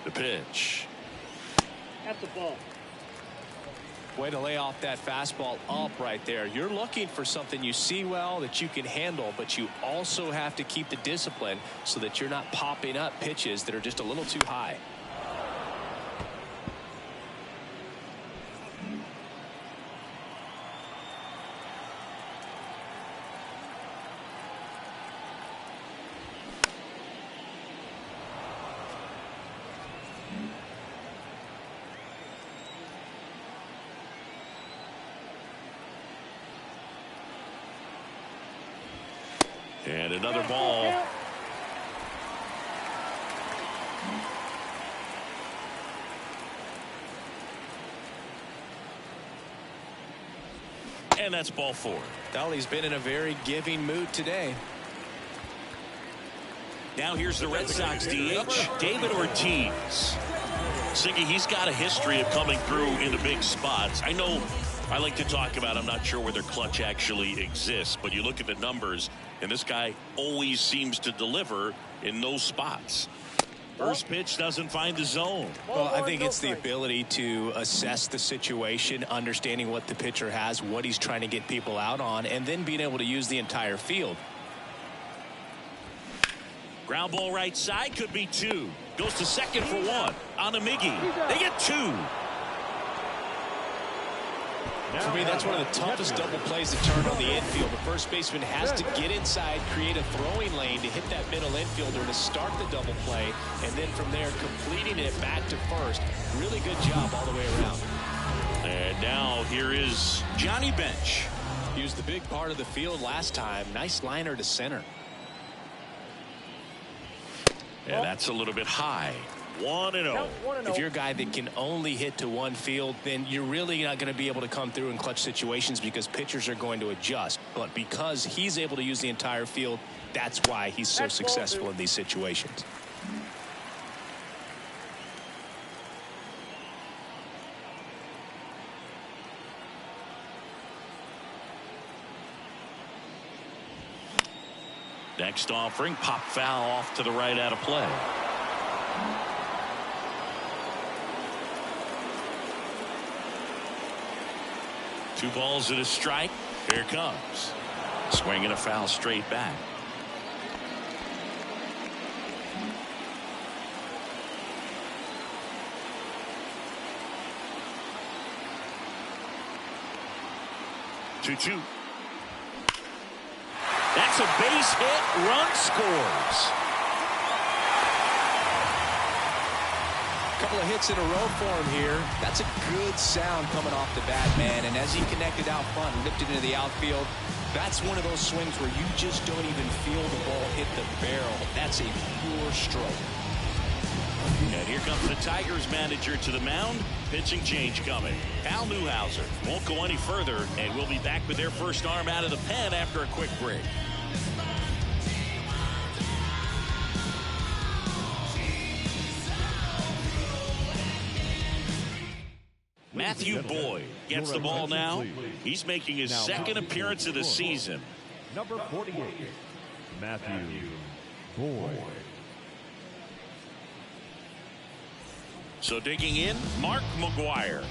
A: The pitch.
C: At the ball.
B: Way to lay off that fastball up right there. You're looking for something you see well that you can handle, but you also have to keep the discipline so that you're not popping up pitches that are just a little too high.
A: And another ball. And that's ball 4.
B: Well, he's been in a very giving mood today.
A: Now here's the Red Sox DH, David Ortiz. Siggy, he's got a history of coming through into big spots. I know I like to talk about, I'm not sure whether clutch actually exists, but you look at the numbers, and this guy always seems to deliver in those spots. First pitch doesn't find the zone.
B: Well, I think it's the ability to assess the situation, understanding what the pitcher has, what he's trying to get people out on, and then being able to use the entire field.
A: Ground ball right side, could be 2. Goes to second for 1 on a Miggy. They get 2.
B: For me, that's one of the toughest double plays to turn on the infield. The first baseman has to get inside, create a throwing lane to hit that middle infielder to start the double play, and then from there completing it back to first. Really good job all the way around.
A: And now here is Johnny Bench.
B: Used the big part of the field last time. Nice liner to center.
A: And that's a little bit high. 1-0.
B: If you're a guy that can only hit to one field, then you're really not going to be able to come through in clutch situations because pitchers are going to adjust. But because he's able to use the entire field, that's why he's so successful in these situations.
A: Next offering, pop foul off to the right out of play. Two balls and a strike. Here it comes. Swing and a foul straight back. Two. That's a base hit. Run scores.
B: Couple of hits in a row for him here. That's a good sound coming off the bat, man. And as he connected out front and lifted into the outfield, that's one of those swings where you just don't even feel the ball hit the barrel. That's a pure stroke.
A: And here comes the Tigers manager to the mound. Pitching change coming. Al Newhouser won't go any further, and we'll be back with their first arm out of the pen after a quick break. Matthew Boyd gets the ball now. He's making his second appearance of the season.
D: Number 48, Matthew Boyd.
A: So digging in, Mark McGuire.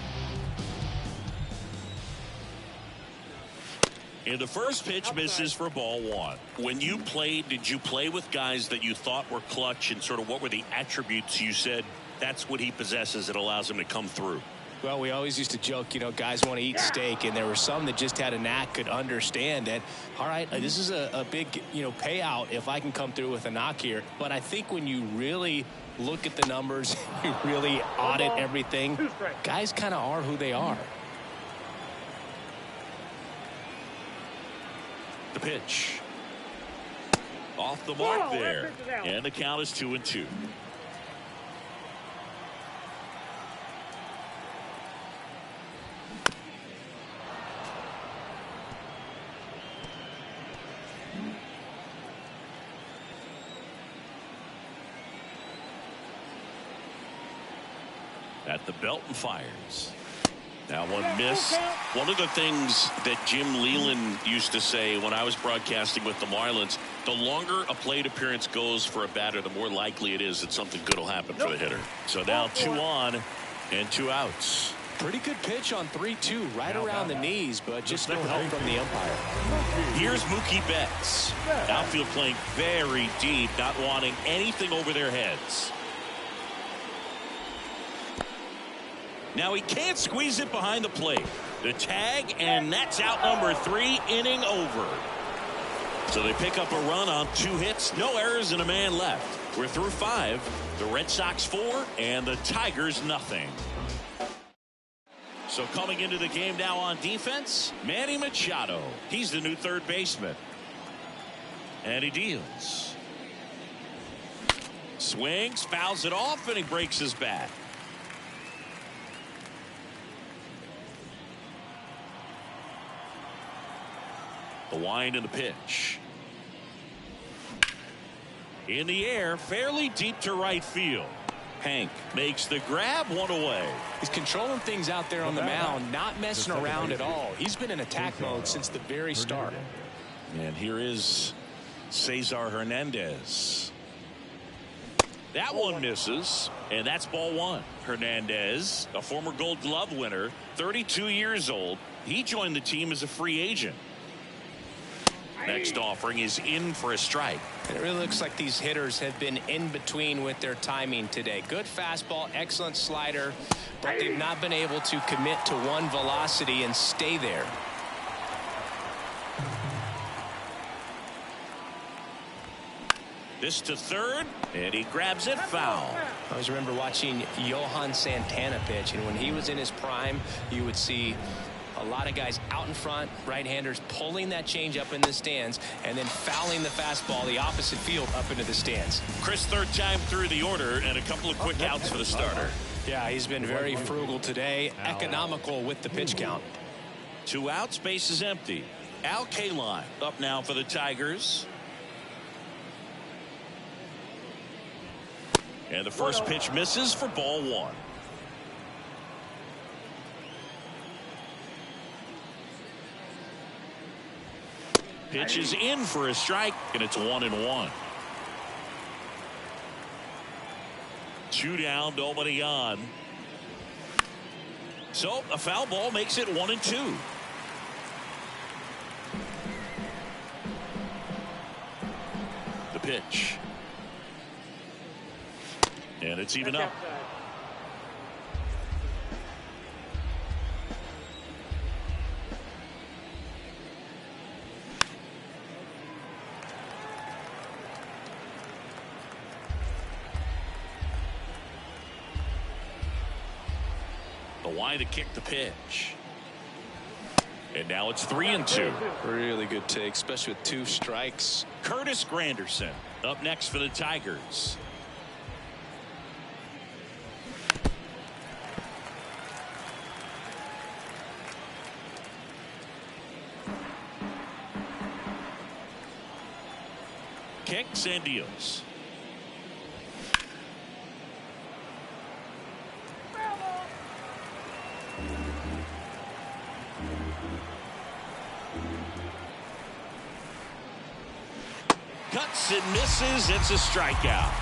A: And the first pitch misses for ball one. When you played, did you play with guys that you thought were clutch, and sort of what were the attributes you said that's what he possesses that allows him to come through?
B: Well, we always used to joke, you know, guys want to eat steak, and there were some that just had a knack, could understand that, all right, this is a big, you know, payout if I can come through with a knock here. But I think when you really look at the numbers, you really audit everything, guys kind of are who they are.
A: The pitch. Off the mark there. And the count is 2-2. At the belt and fires. Now one miss. One of the things that Jim Leland used to say when I was broadcasting with the Marlins, the longer a plate appearance goes for a batter, the more likely it is that something good will happen for the hitter. So now 2 on and 2 outs.
B: Pretty good pitch on 3-2, right around the knees, but just no help from the umpire.
A: Here's Mookie Betts. Outfield playing very deep, not wanting anything over their heads. Now he can't squeeze it behind the plate. The tag, and that's out number 3, inning over. So they pick up a run on 2 hits, no errors, and a man left. We're through 5. The Red Sox 4 and the Tigers nothing. So coming into the game now on defense, Manny Machado. He's the new third baseman. And he deals. Swings, fouls it off, and he breaks his bat. The wind and the pitch. In the air, fairly deep to right field. Hank makes the grab, 1 away.
B: He's controlling things out there on the mound, not messing around at all. He's been in attack mode since the very start.
A: And here is Cesar Hernandez. That one misses, and that's ball 1. Hernandez, a former Gold Glove winner, 32 years old. He joined the team as a free agent. Next offering is in for a strike.
B: It really looks like these hitters have been in between with their timing today. Good fastball, excellent slider, but they've not been able to commit to one velocity and stay there.
A: This to third, and he grabs it foul.
B: I always remember watching Johan Santana pitch, and when he was in his prime, you would see a lot of guys out in front, right-handers pulling that change up in the stands and then fouling the fastball the opposite field up into the stands.
A: Chris, third time through the order, and a couple of quick outs for the starter.
B: Yeah, he's been very frugal today, economical with the pitch count.
A: 2 outs, base is empty. Al Kaline up now for the Tigers. And the first pitch misses for ball 1. Pitch is in for a strike, and it's 1-1. 2 down, nobody on. So a foul ball makes it 1-2. The pitch. And it's even up. The line to kick the pitch. And now it's 3-2.
B: Really good take, especially with 2 strikes.
A: Curtis Granderson up next for the Tigers. Kicks and deals. Cuts and misses. It's a strikeout.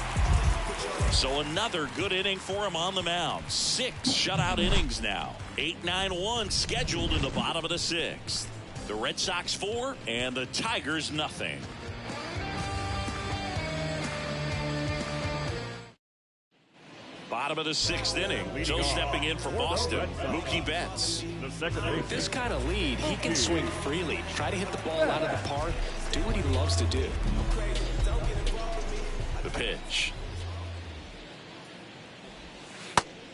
A: So another good inning for him on the mound. 6 shutout innings now. 8-9-1 scheduled in the bottom of the 6th. The Red Sox 4 and the Tigers nothing. Bottom of the 6th inning. Joe stepping in for Boston. Mookie Betts.
B: With this kind of lead, he can swing freely. Try to hit the ball out of the park. Do what he loves to do.
A: The pitch.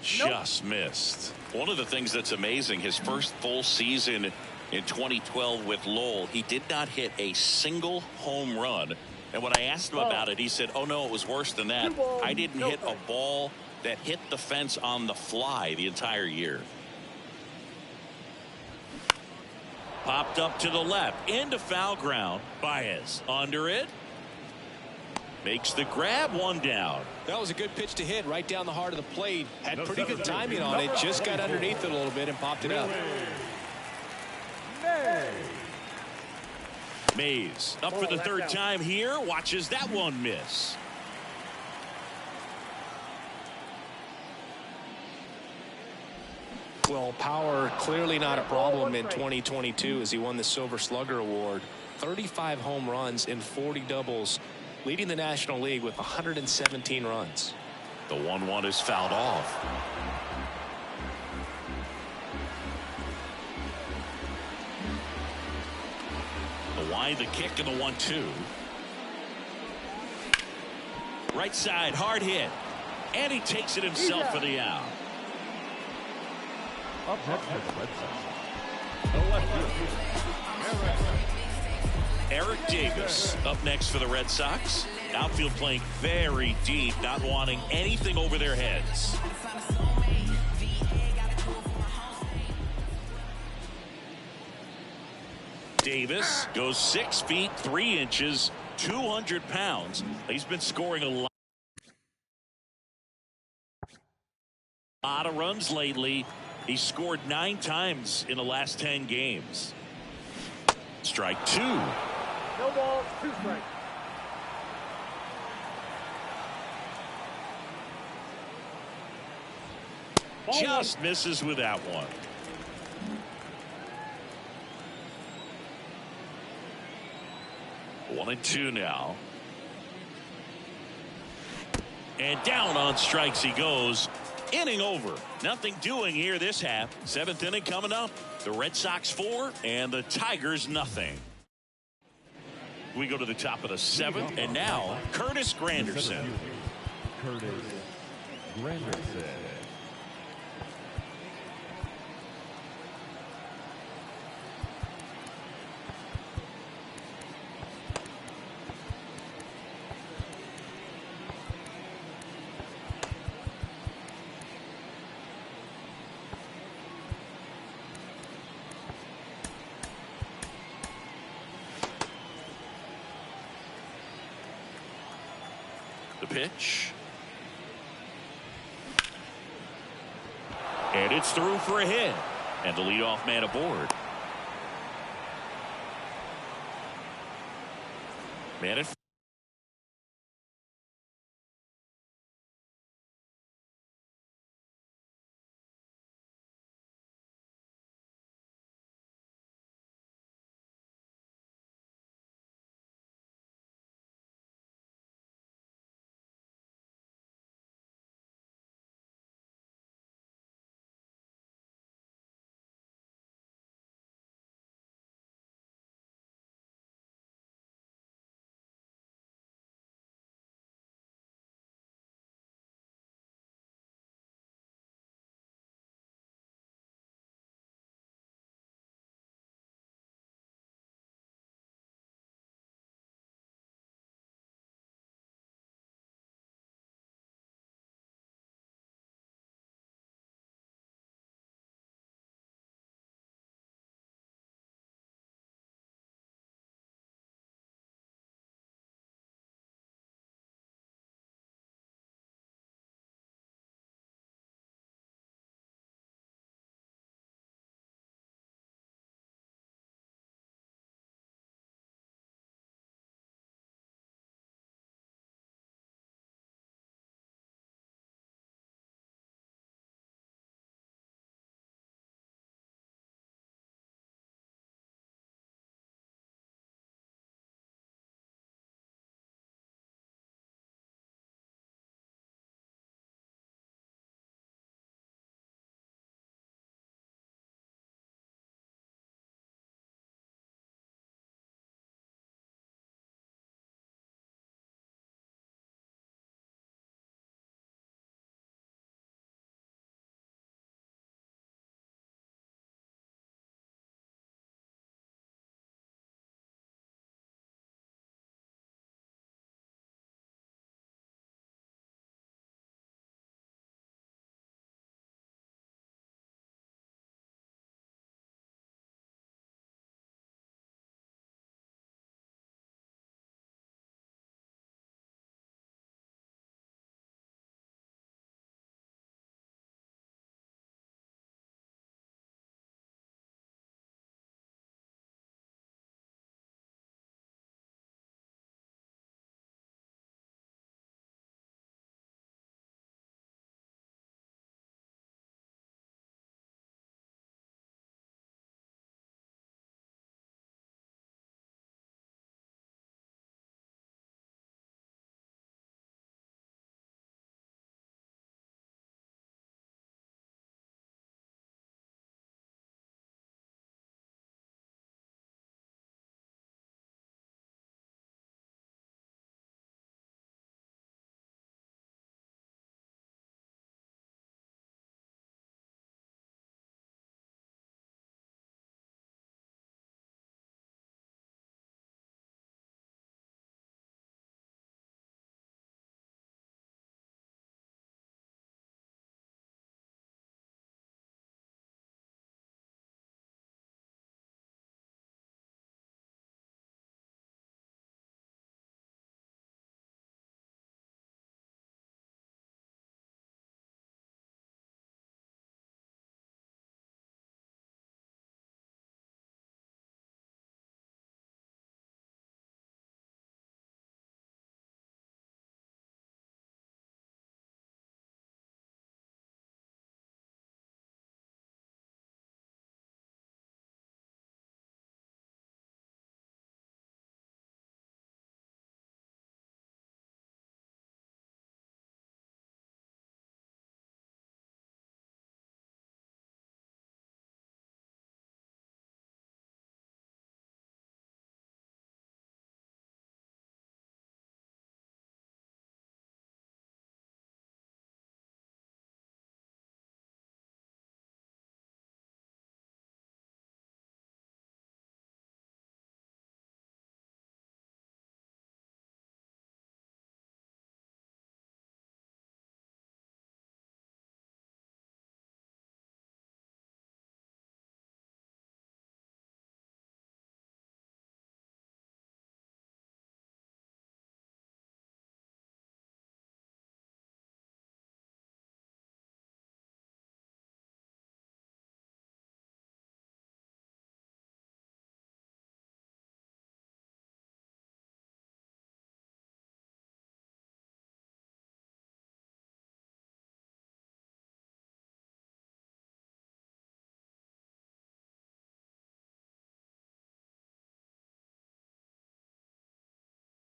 A: Just missed. One of the things that's amazing, his first full season in 2012 with Lowell, he did not hit a single home run. And when I asked him about it, he said, oh, no, it was worse than that. I didn't hit a ball that hit the fence on the fly the entire year. Popped up to the left into foul ground. Baez under it. Makes the grab, 1 down.
B: That was a good pitch to hit right down the heart of the plate. Had pretty good timing on it. Just got underneath it a little bit and popped it up.
A: Mays up for the 3rd time here. Watches that one miss.
B: Well, power clearly not a problem in 2022 as he won the Silver Slugger Award. 35 home runs and 40 doubles, leading the National League with 117 runs.
A: The 1-1 is fouled off. The wide, the kick, and the 1-2. Right side, hard hit. And he takes it himself for the out.
D: Up next for the Red Sox, the left fielder,
A: Eric Davis up next for the Red Sox. Outfield playing very deep, not wanting anything over their heads. Davis goes 6 feet 3 inches, 200 pounds. He's been scoring a lot of runs lately. He scored 9 times in the last 10 games. Strike 2.
C: No balls, 2 strikes.
A: Just misses with that one. One and 2 now. And down on strikes he goes. Inning over. Nothing doing here this half. 7th inning coming up. The Red Sox 4 and the Tigers nothing. We go to the top of the 7th, and now Curtis Granderson.
D: Curtis Granderson.
A: The pitch. And it's through for a hit. And the leadoff man aboard. Man, it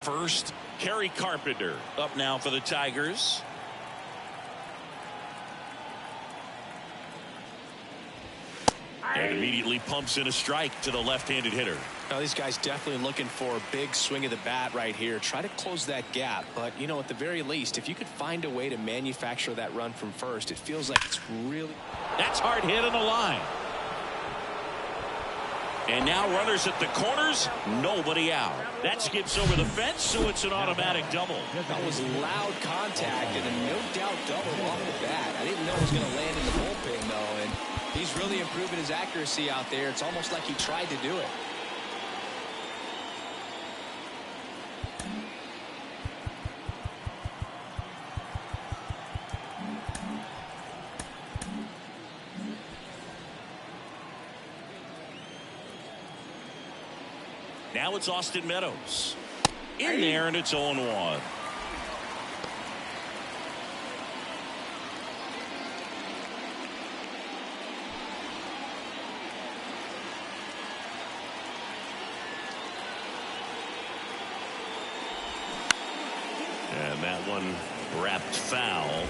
A: First, Kerry Carpenter up now for the Tigers. And immediately pumps in a strike to the left-handed hitter.
B: Now these guys definitely looking for a big swing of the bat right here. Try to close that gap. But, you know, at the very least, if you could find a way to manufacture that run from first, it feels like it's really...
A: That's hard hit on the line. And now runners at the corners, nobody out. That skips over the fence, so it's an automatic double.
B: That was loud contact and a no-doubt double off the bat. I didn't know it was going to land in the bullpen, though, and he's really improving his accuracy out there. It's almost like he tried to do it.
A: Now it's Austin Meadows. In there, and it's 0-1. And that one wrapped foul.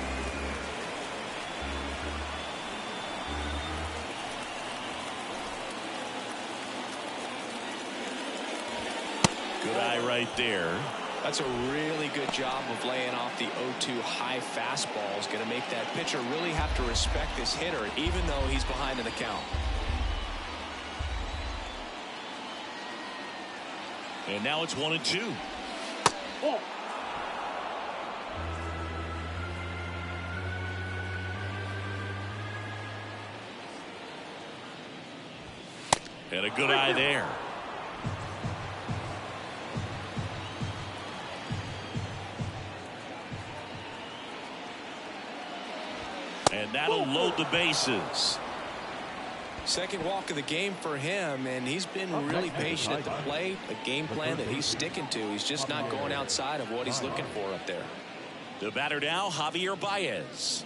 A: Good eye right there.
B: That's a really good job of laying off the 0-2 high fastball. Is going to make that pitcher really have to respect this hitter, even though he's behind in the count.
A: And now it's 1-2.
C: Ball.
A: And a good eye there. And that'll load the bases.
B: Second walk of the game for him, and he's been really patient at the plate. A game plan that he's sticking to. He's just not going outside of what he's looking for up there.
A: The batter now, Javier Baez.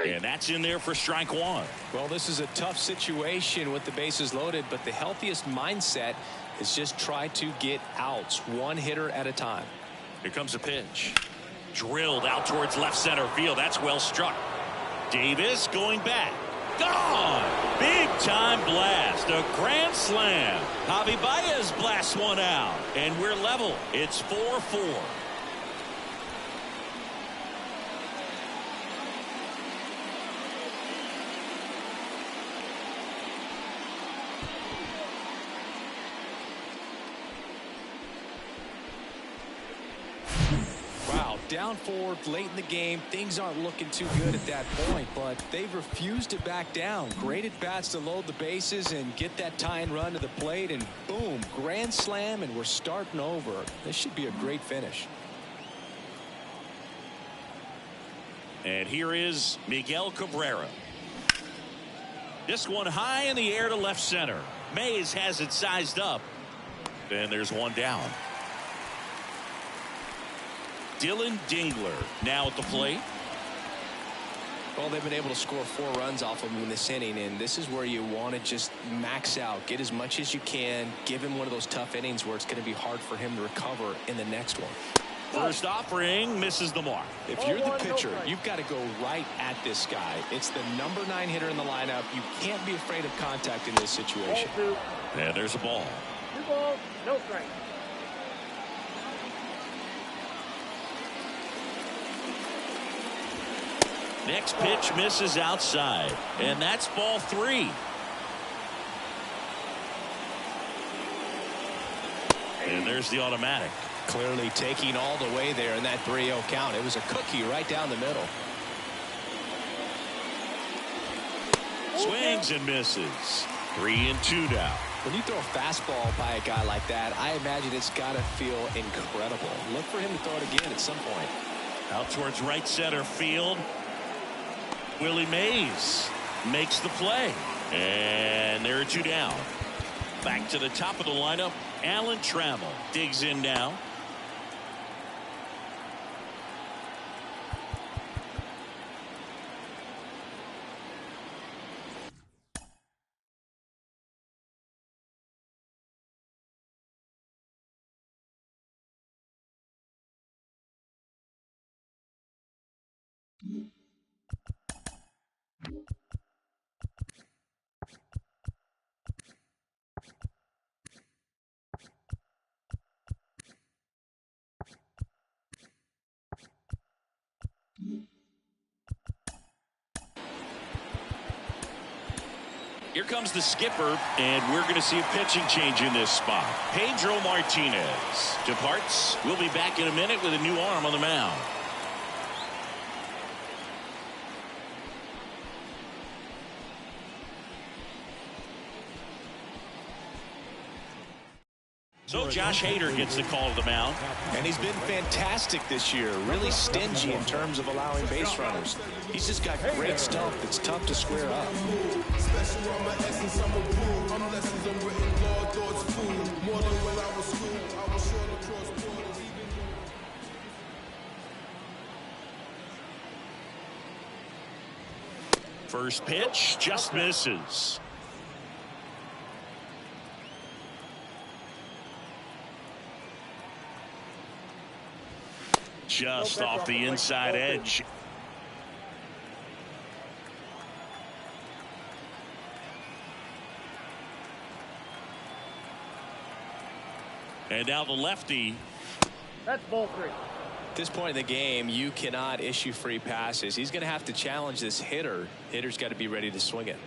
A: And that's in there for strike one.
B: Well, this is a tough situation with the bases loaded, but the healthiest mindset is just try to get outs one hitter at a time.
A: Here comes a pitch. Drilled out towards left center field. That's well struck. Davis going back. Gone. Big time blast. A grand slam. Javi Baez blasts one out. And we're level. It's 4-4.
B: Down 4 late in the game. Things aren't looking too good at that point, but they've refused to back down. Great at bats to load the bases and get that tying run to the plate, and boom, grand slam, and we're starting over. This should be a great finish.
A: And here is Miguel Cabrera. This one high in the air to left center. Mays has it sized up. And there's one down. Dylan Dingler now at the plate.
B: Well, they've been able to score 4 runs off of him in this inning, and this is where you want to just max out, get as much as you can, give him one of those tough innings where it's going to be hard for him to recover in the next one.
A: First offering misses the mark.
B: If you're the pitcher, you've got to go right at this guy. It's the number 9 hitter in the lineup. You can't be afraid of contact in this situation.
A: And there's a ball.
C: 2 balls, no strike.
A: Next pitch misses outside, and that's ball 3. And there's the automatic.
B: Clearly taking all the way there in that 3-0 count. It was a cookie right down the middle.
A: Swings and misses. 3-2 now.
B: When you throw a fastball by a guy like that, I imagine it's got to feel incredible. Look for him to throw it again at some point.
A: Out towards right center field. Willie Mays makes the play. And there are 2 down. Back to the top of the lineup, Alan Trammell digs in now. Here comes the skipper, and we're going to see a pitching change in this spot. Pedro Martinez departs. We'll be back in a minute with a new arm on the mound. So Josh Hader gets the call to the mound.
B: And he's been fantastic this year. Really stingy in terms of allowing base runners. He's just got great stuff that's tough to square up.
A: First pitch just misses. Just off the inside edge. And now the lefty.
C: That's ball 3.
B: At this point in the game, you cannot issue free passes. He's going to have to challenge this hitter. Hitter's got to be ready to swing it.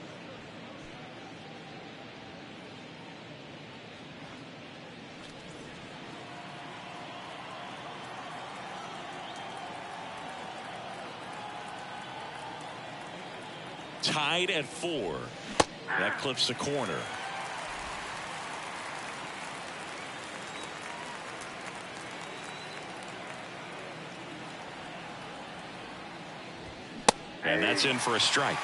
A: Tied at 4. That clips the corner. And that's in for a strike.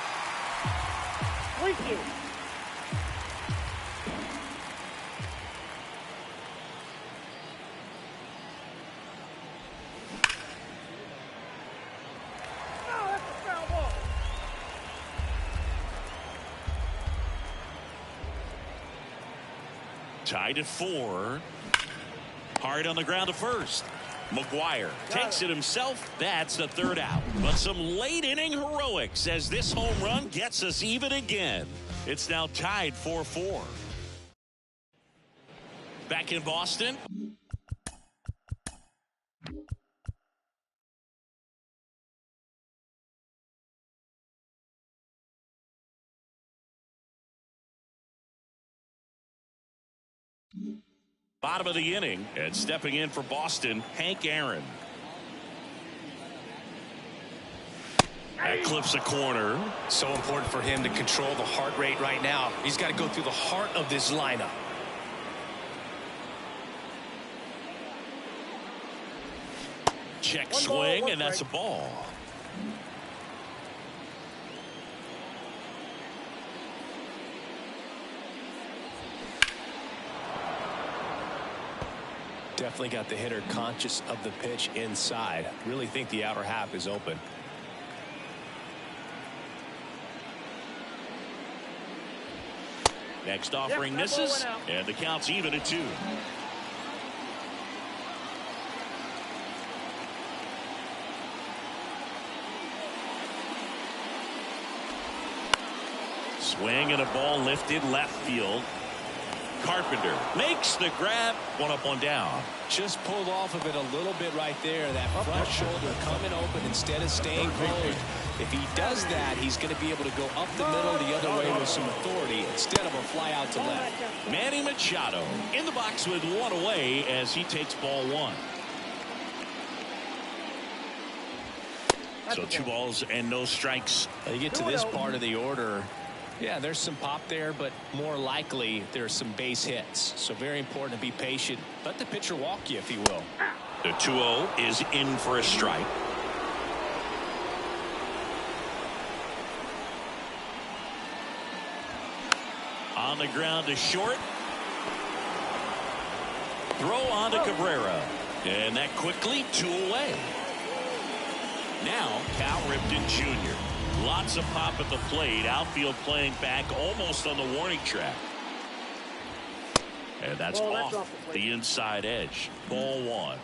C: Thank you.
A: Tied at 4. Hard on the ground to first. McGuire takes it himself. That's the third out. But some late inning heroics as this home run gets us even again. It's now tied 4-4. Back in Boston. Bottom of the inning, and stepping in for Boston, Hank Aaron. That clips a corner.
B: So important for him to control the heart rate right now. He's got to go through the heart of this lineup.
A: Check swing, and that's a ball.
B: Definitely got the hitter conscious of the pitch inside. Really think the outer half is open.
A: Next offering misses, and the count's even at 2. Swing and a ball lifted left field. Carpenter makes the grab. One up, one down.
B: Just pulled off of it a little bit right there. That front shoulder coming open instead of staying closed. If he does that, he's going to be able to go up the middle the other way with some authority instead of a fly out to left.
A: Manny Machado in the box with 1 away as he takes ball 1. So 2 balls and no strikes.
B: You get to this part of the order. Yeah, there's some pop there, but more likely there's some base hits. So very important to be patient. Let the pitcher walk you, if he will.
A: The 2-0 is in for a strike. On the ground to short. Throw on to Cabrera. And that quickly 2 away. Now Cal Ripken Jr. Lots of pop at the plate. Outfield playing back almost on the warning track. And that's off the inside edge. Ball 1.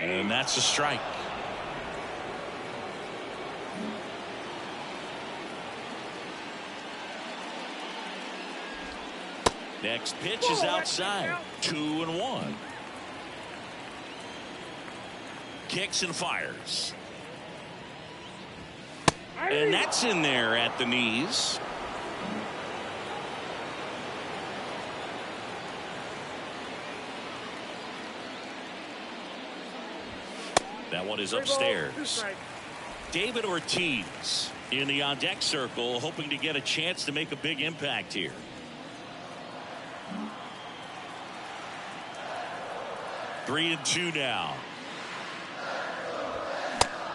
A: And that's a strike. Next pitch is outside. 2-1. Kicks and fires. And that's in there at the knees. That one is upstairs. David Ortiz in the on deck circle, hoping to get a chance to make a big impact here. Three and 2 now.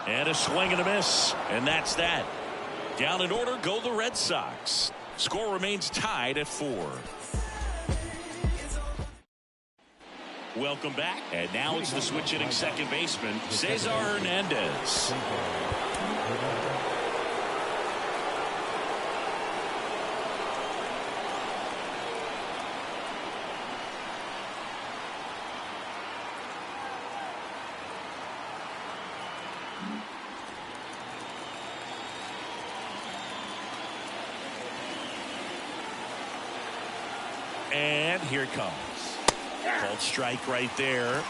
A: And a swing and a miss. And that's that. Down in order go the Red Sox. Score remains tied at 4. Welcome back. And now it's the switch hitting second baseman, Cesar Hernandez. And here it comes. Called strike right there.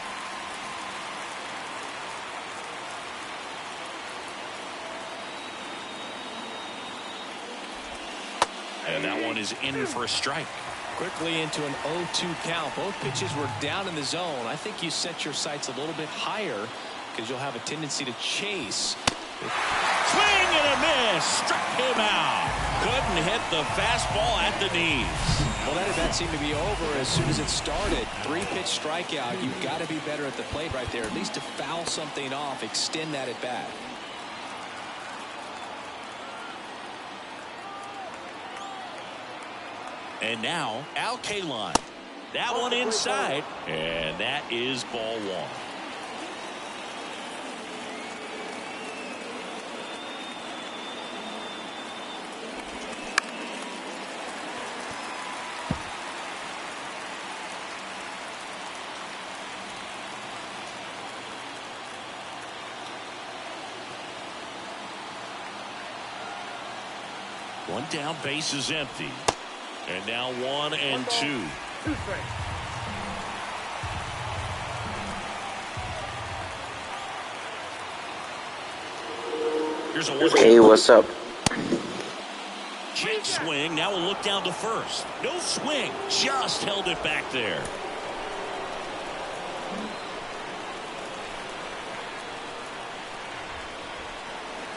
A: And that one is in for a strike.
B: Quickly into an 0-2 count. Both pitches were down in the zone. I think you set your sights a little bit higher because you'll have a tendency to chase.
A: Swing and a miss. Struck him out. Couldn't hit the fastball at the knees.
B: Well, that at-bat seemed to be over as soon as it started. 3-pitch strikeout. You've got to be better at the plate right there, at least to foul something off, extend that at-bat.
A: And now Al Kaline. That one inside, and that is ball 1. One down, base is empty. And now 1 and 2.
C: 2 strikes.
A: Here's a 1-2.
F: Hey, what's up?
A: Check swing. Now we'll look down to first. No swing. Just held it back there.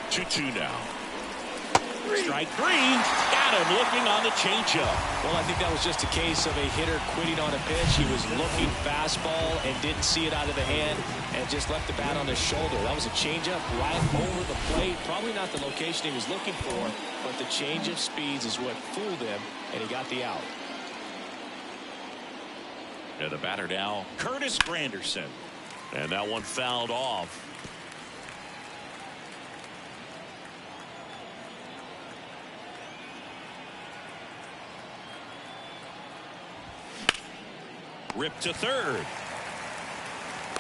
A: Two now. Strike 3. Got him looking on the changeup.
B: Well, I think that was just a case of a hitter quitting on a pitch. He was looking fastball and didn't see it out of the hand and just left the bat on his shoulder. That was a changeup right over the plate. Probably not the location he was looking for, but the change of speeds is what fooled him, and he got the out.
A: And the batter now, Curtis Granderson. And that one fouled off. Ripped to third.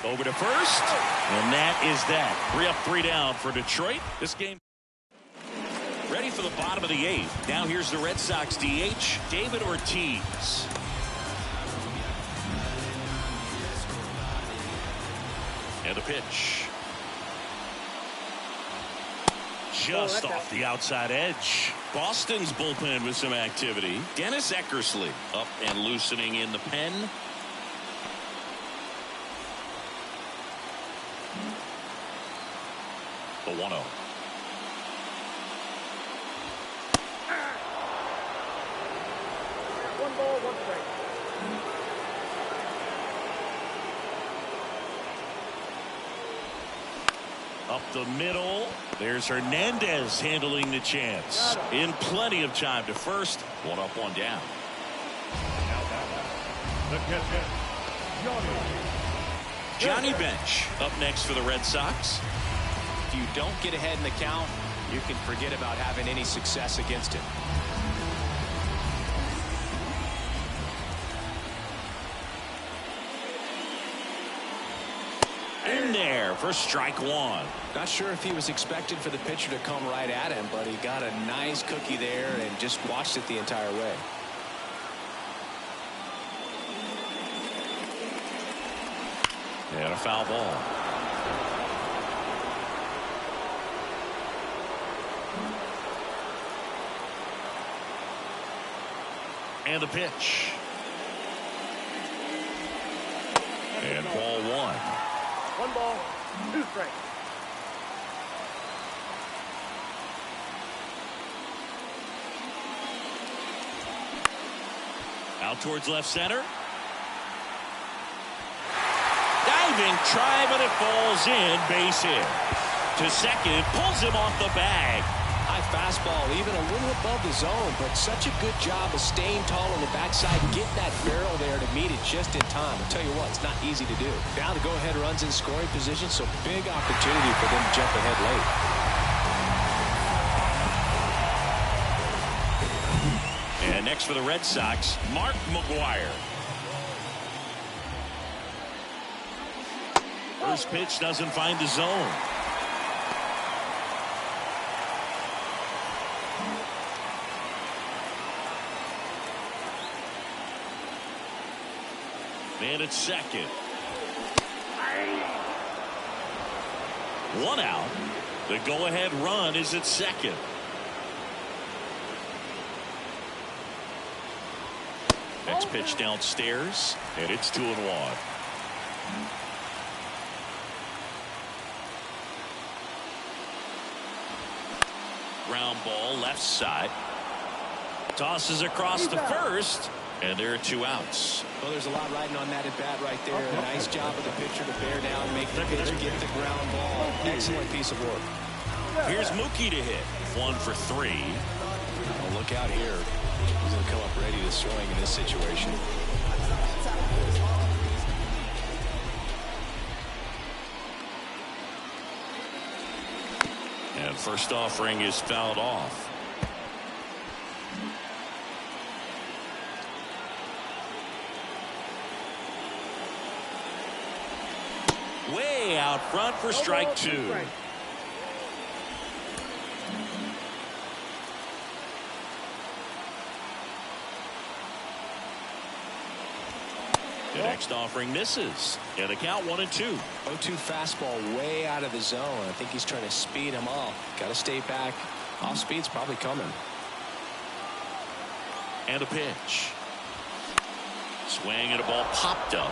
A: Over to first. And that is that. 3 up, 3 down for Detroit. This game ready for the bottom of the 8th. Now here's the Red Sox DH, David Ortiz. And the pitch. Just off the outside edge. Boston's bullpen with some activity. Dennis Eckersley up and loosening in the pen. The 1-0.
C: One ball, 1 strike.
A: Up the middle. There's Hernandez handling the chance. In plenty of time to first. One up, one down.
D: The catcher,
A: Johnny Bench up next for the Red Sox.
B: If you don't get ahead in the count, you can forget about having any success against him.
A: In there for strike one.
B: Not sure if he was expecting for the pitcher to come right at him, but he got a nice cookie there and just watched it the entire way.
A: And a foul ball. And the pitch. And ball one.
C: 1 ball, 2 strikes.
A: Out towards left center. Diving try, but it falls in. Base hit. To second, pulls him off the bag.
B: High fastball, even a little above the zone, but such a good job of staying tall on the backside, getting that barrel there to meet it just in time. I'll tell you what, it's not easy to do. Now the go-ahead runs in scoring position, so big opportunity for them to jump ahead late.
A: And next for the Red Sox, Mark McGwire. First pitch doesn't find the zone. And it's second. One out. The go-ahead run is at second. Next pitch downstairs, and it's 2-1. Ground ball left side. Tosses across the first, and there are 2 outs.
B: Well, there's a lot riding on that at bat right there. A nice job of the pitcher to bear down, make the pitch, get the ground ball. Excellent piece of work.
A: Here's Mookie to hit. 1 for 3.
B: Well, look out here. He's going to come up ready to swing in this situation.
A: And first offering is fouled off. Way out front for strike 2. The next offering misses. And the count 1-2.
B: 0-2 fastball way out of the zone. I think he's trying to speed him off. Got to stay back. Off speed's probably coming.
A: And a pitch. Swing and a ball popped up.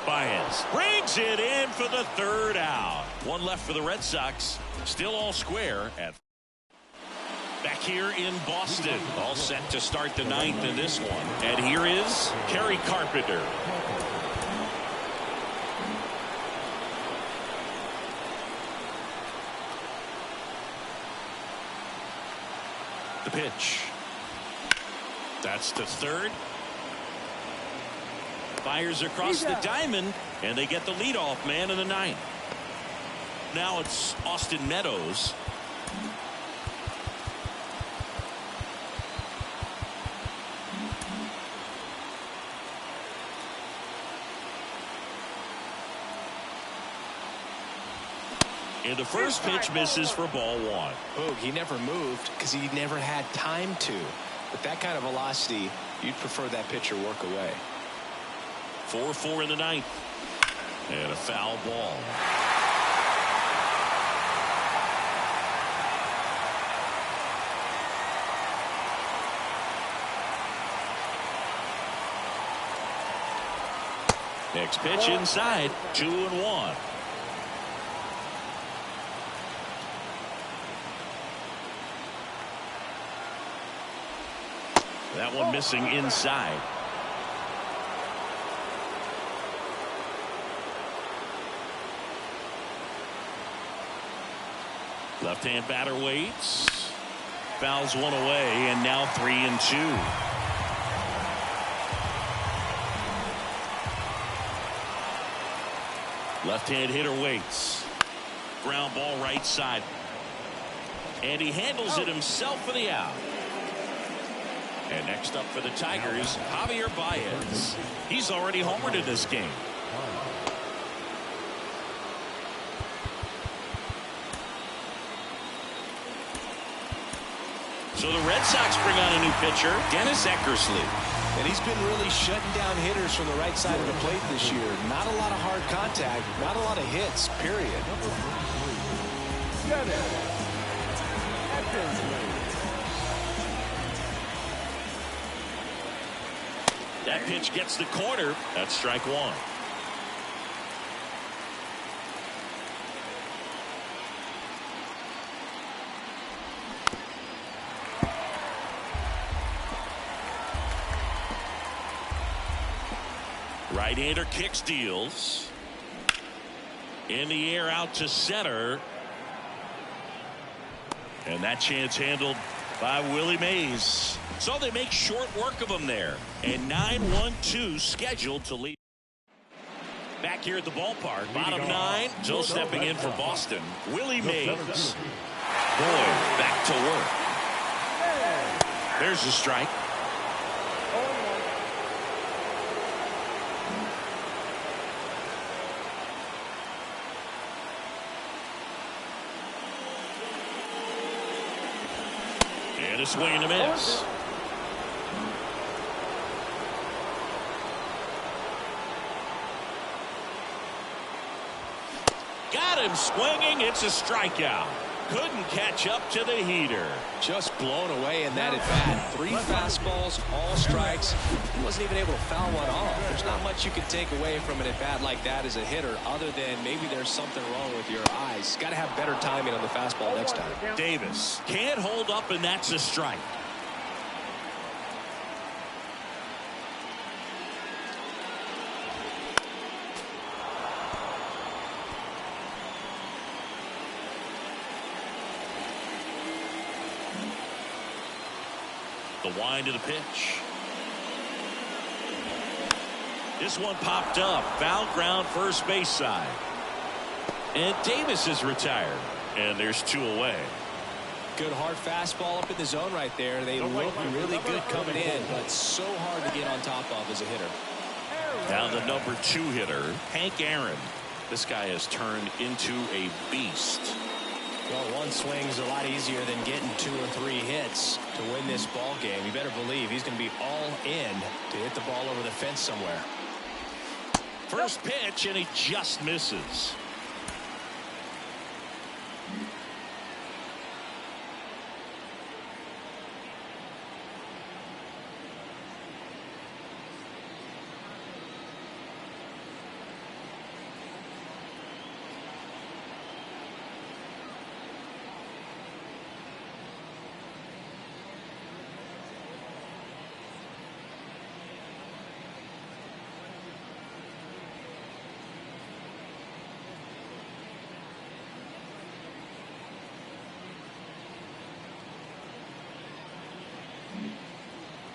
A: Baez brings it in for the 3rd out. 1 left for the Red Sox. Still all square at back here in Boston. All set to start the 9th in this one. And here is Kerry Carpenter. The pitch. That's the 3rd. Fires across the diamond, and they get the leadoff man in the 9th. Now it's Austin Meadows. And the first pitch misses for ball 1.
B: Oh, he never moved because he never had time to. With that kind of velocity, you'd prefer that pitcher work away.
A: 4-4 in the 9th. And a foul ball. Next pitch inside. 2-1. That one missing inside. Left-hand batter waits. Fouls one away, and now 3-2. Left-hand hitter waits. Ground ball right side. And he handles it himself for the out. And next up for the Tigers, Javier Baez. He's already homered in this game. So the Red Sox bring on a new pitcher, Dennis Eckersley.
B: And he's been really shutting down hitters from the right side of the plate this year. Not a lot of hard contact, not a lot of hits, period.
A: That pitch gets the corner. That's strike one. Right-hander kicks, deals. In the air out to center. And that chance handled by Willie Mays. So they make short work of him there. And 9-1-2 scheduled to lead. Back here at the ballpark. Bottom nine. Still stepping in for Boston. Willie Mays. Boy, back to work. There's the strike. And a swing and a miss. Got him swinging. It's a strikeout. Couldn't catch up to the heater.
B: Just blown away in that at bat. 3 fastballs, all strikes. He wasn't even able to foul one off. There's not much you can take away from an at bat like that as a hitter, other than maybe there's something wrong with your eyes. Got to have better timing on the fastball next time.
A: Davis can't hold up, and that's a strike. The wind of the pitch. This one popped up. Foul ground first base side. And Davis is retired. And there's 2 away.
B: Good hard fastball up in the zone right there. They look really good coming in, but so hard to get on top of as a hitter.
A: Now the number 2 hitter, Hank Aaron. This guy has turned into a beast.
B: Well, one swing's a lot easier than getting 2 or 3 hits to win this ball game. You better believe he's going to be all in to hit the ball over the fence somewhere.
A: First pitch, and he just misses.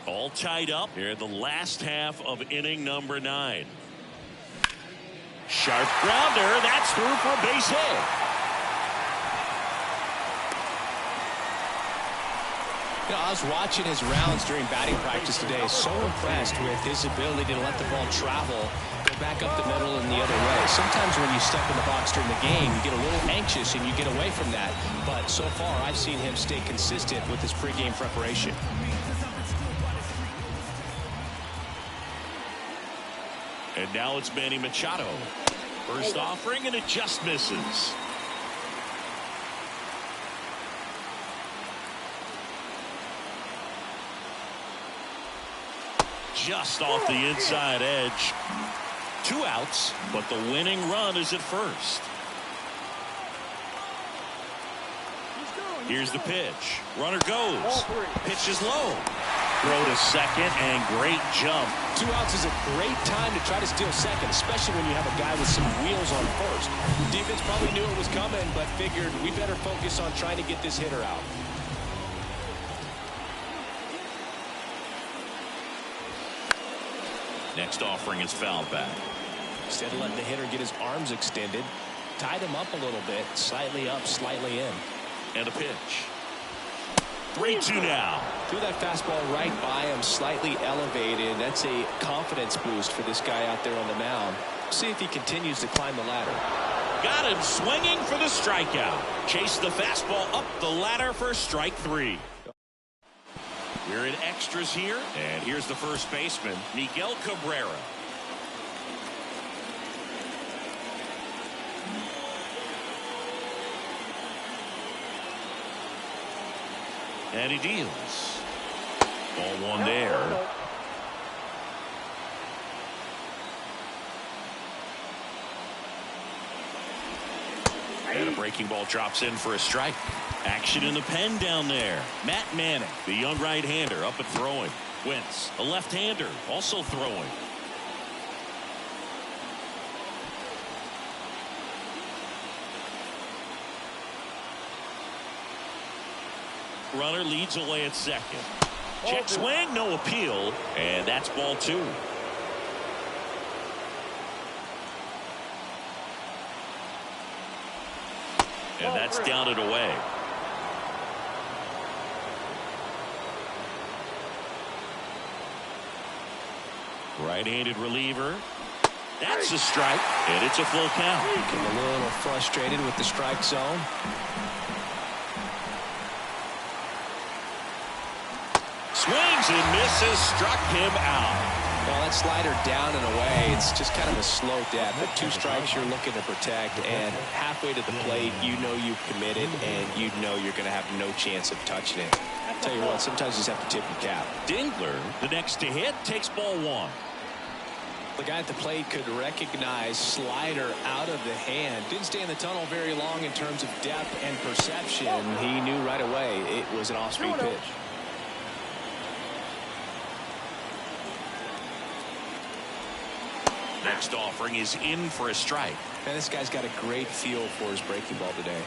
A: All tied up here in the last half of inning number 9. Sharp grounder. That's through for a base hit.
B: You know, I was watching his rounds during batting practice today. So impressed with his ability to let the ball travel, go back up the middle and the other way. Sometimes when you step in the box during the game, you get a little anxious and you get away from that. But so far, I've seen him stay consistent with his pregame preparation.
A: And now it's Manny Machado. First offering, and it just misses. Just off the inside edge. 2 outs, but the winning run is at first. Here's the pitch. Runner goes. Pitch is low. throw to second, and great jump.
B: 2 outs is a great time to try to steal second, especially when you have a guy with some wheels on first. Defense probably knew it was coming, but figured we better focus on trying to get this hitter out.
A: Next offering is fouled back.
B: Instead of letting the hitter get his arms extended, tied him up a little bit, slightly up, slightly in.
A: And a pitch. 3-2 now.
B: Threw that fastball right by him, slightly elevated. That's a confidence boost for this guy out there on the mound. See if he continues to climb the ladder.
A: Got him swinging for the strikeout. Chased the fastball up the ladder for strike 3. We're in extras here, and here's the first baseman, Miguel Cabrera. And he deals. Ball 1 there. And a breaking ball drops in for a strike. Action in the pen down there. Matt Manning, the young right-hander, up and throwing. Wentz, a left-hander, also throwing. Runner leads away at second. Check swing, no appeal, and that's ball 2. And that's down and away. Right-handed reliever. That's a strike, and it's a full count.
B: Getting a little frustrated with the strike zone.
A: Swings and misses, struck him out.
B: Well, that slider down and away, it's just kind of a slow death. But 2 strikes you're looking to protect, and halfway to the plate, you know you've committed, and you know you're going to have no chance of touching it. I'll tell you what, sometimes you just have to tip your cap.
A: Dingler, the next to hit, takes ball 1.
B: The guy at the plate could recognize slider out of the hand. Didn't stay in the tunnel very long in terms of depth and perception. He knew right away it was an off-speed pitch.
A: Next offering is in for a strike.
B: And this guy's got a great feel for his breaking ball today.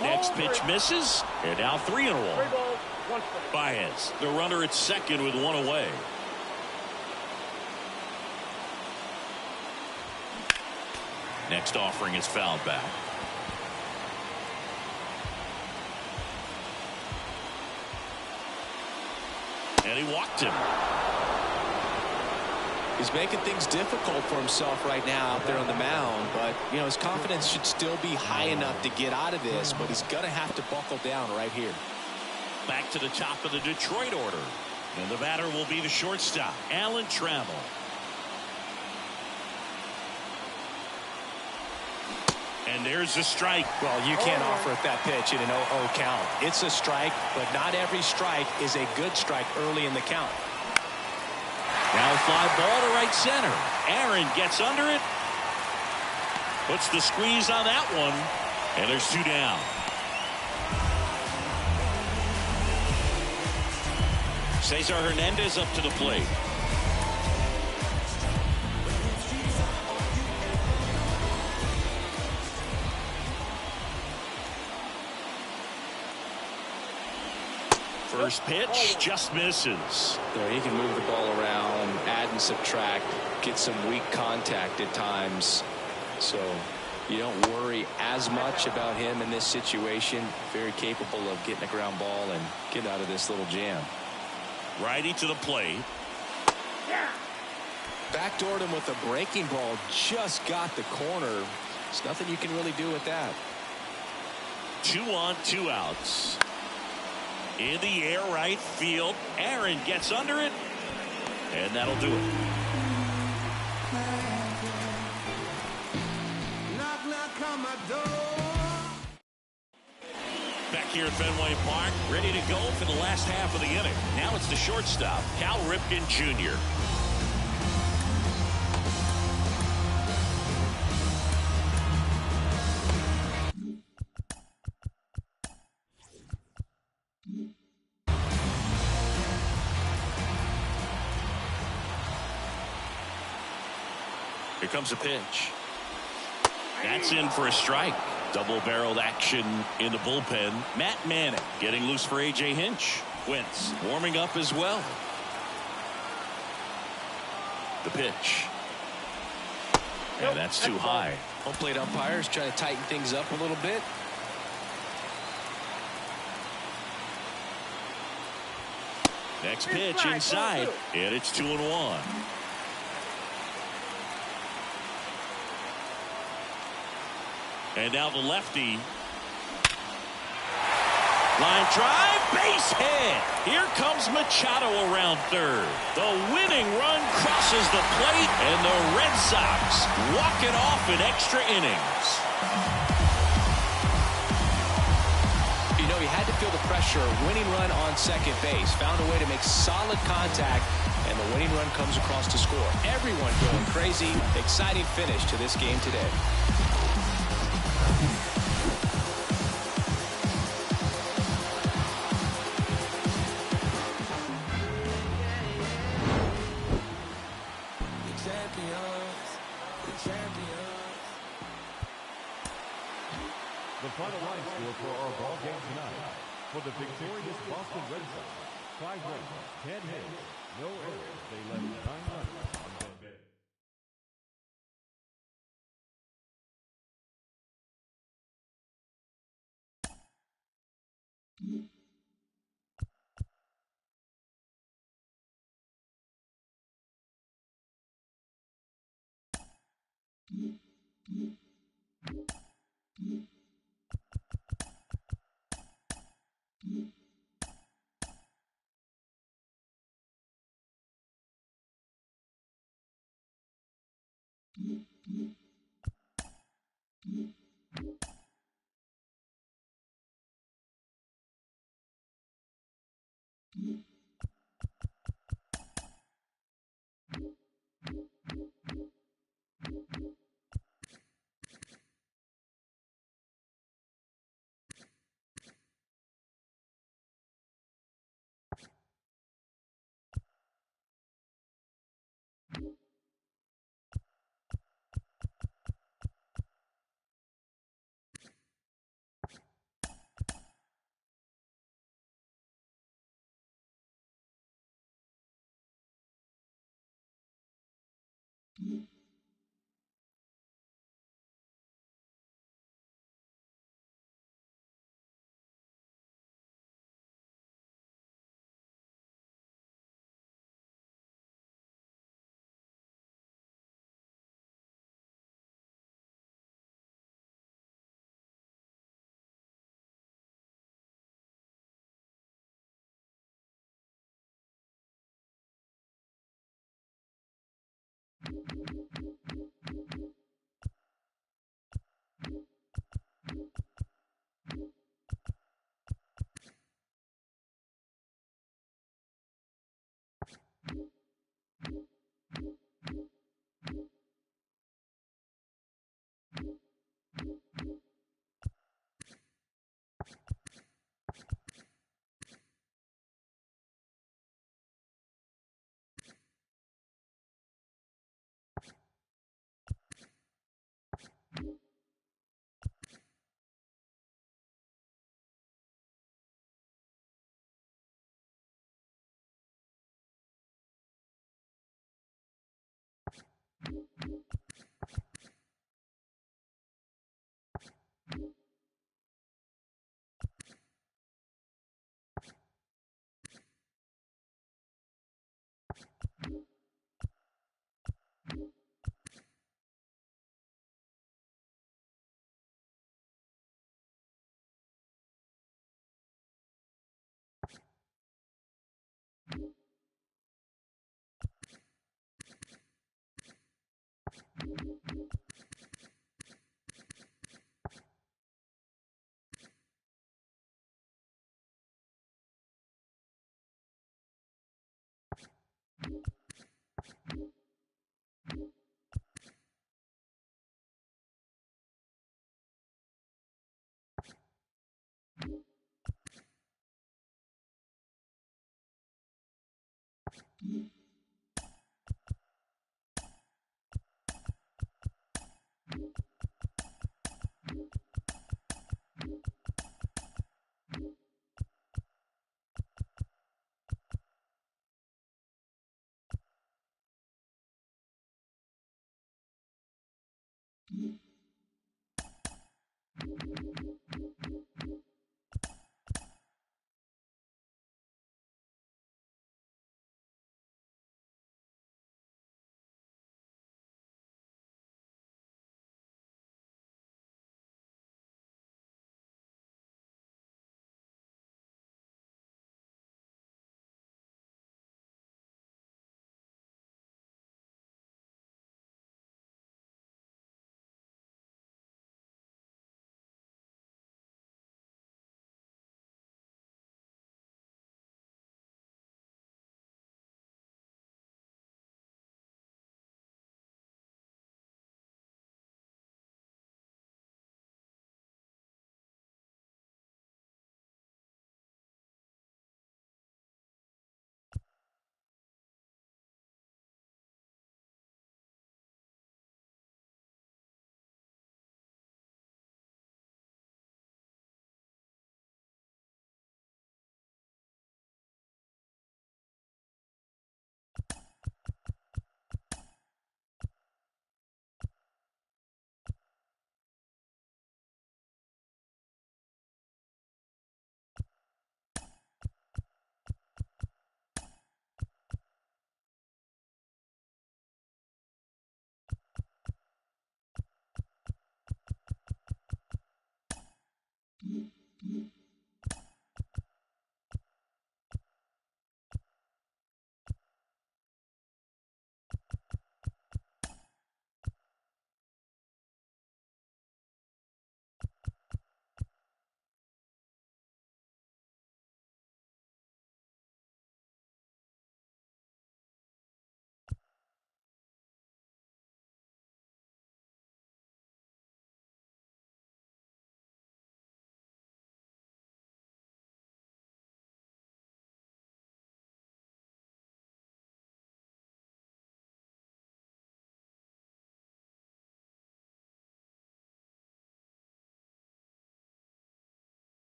A: Next pitch misses, and now 3 in a row.
C: 3 balls, 1 strike.
A: Baez, the runner at second with 1 away. Next offering is fouled back. And he walked him.
B: He's making things difficult for himself right now out there on the mound, but you know his confidence should still be high enough to get out of this, but he's gonna have to buckle down right here.
A: Back to the top of the Detroit order, and the batter will be the shortstop, Alan Trammell. And there's a strike.
B: Well, you can't offer it that pitch in an 0-0 count. It's a strike, but not every strike is a good strike early in the count.
A: Now fly ball to right center. Aaron gets under it. Puts the squeeze on that one. And there's 2 down. Cesar Hernandez up to the plate. First pitch just misses.
B: There, he can move the ball around, add and subtract, get some weak contact at times. So you don't worry as much about him in this situation. Very capable of getting a ground ball and getting out of this little jam.
A: Righty to the plate.
B: Backdoored him with a breaking ball. Just got the corner. There's nothing you can really do with that.
A: 2 on, 2 outs. In the air, right field. Aaron gets under it. And that'll do it.
E: Knock, knock on my door.
A: Back here at Fenway Park, ready to go for the last half of the inning. Now it's the shortstop, Cal Ripken Jr. Here comes a pitch. That's in for a strike. Double-barreled action in the bullpen. Matt Manning getting loose for A.J. Hinch. Wentz warming up as well. The pitch. And that's too high.
B: Home plate umpires trying to tighten things up a little bit.
A: Next pitch inside, and it's 2-1. And now the lefty. Line drive, base hit. Here comes Machado around third. The winning run crosses the plate, and the Red Sox walk it off in extra innings.
B: You know, he had to feel the pressure. Winning run on second base. Found a way to make solid contact, and the winning run comes across to score. Everyone going crazy. Exciting finish to this game today.
D: The final line score for our ball game tonight. For the victorious Boston Red Sox, 5 runs, 10 hits, no errors. They left 9 runners on base.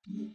F: Mm-hmm.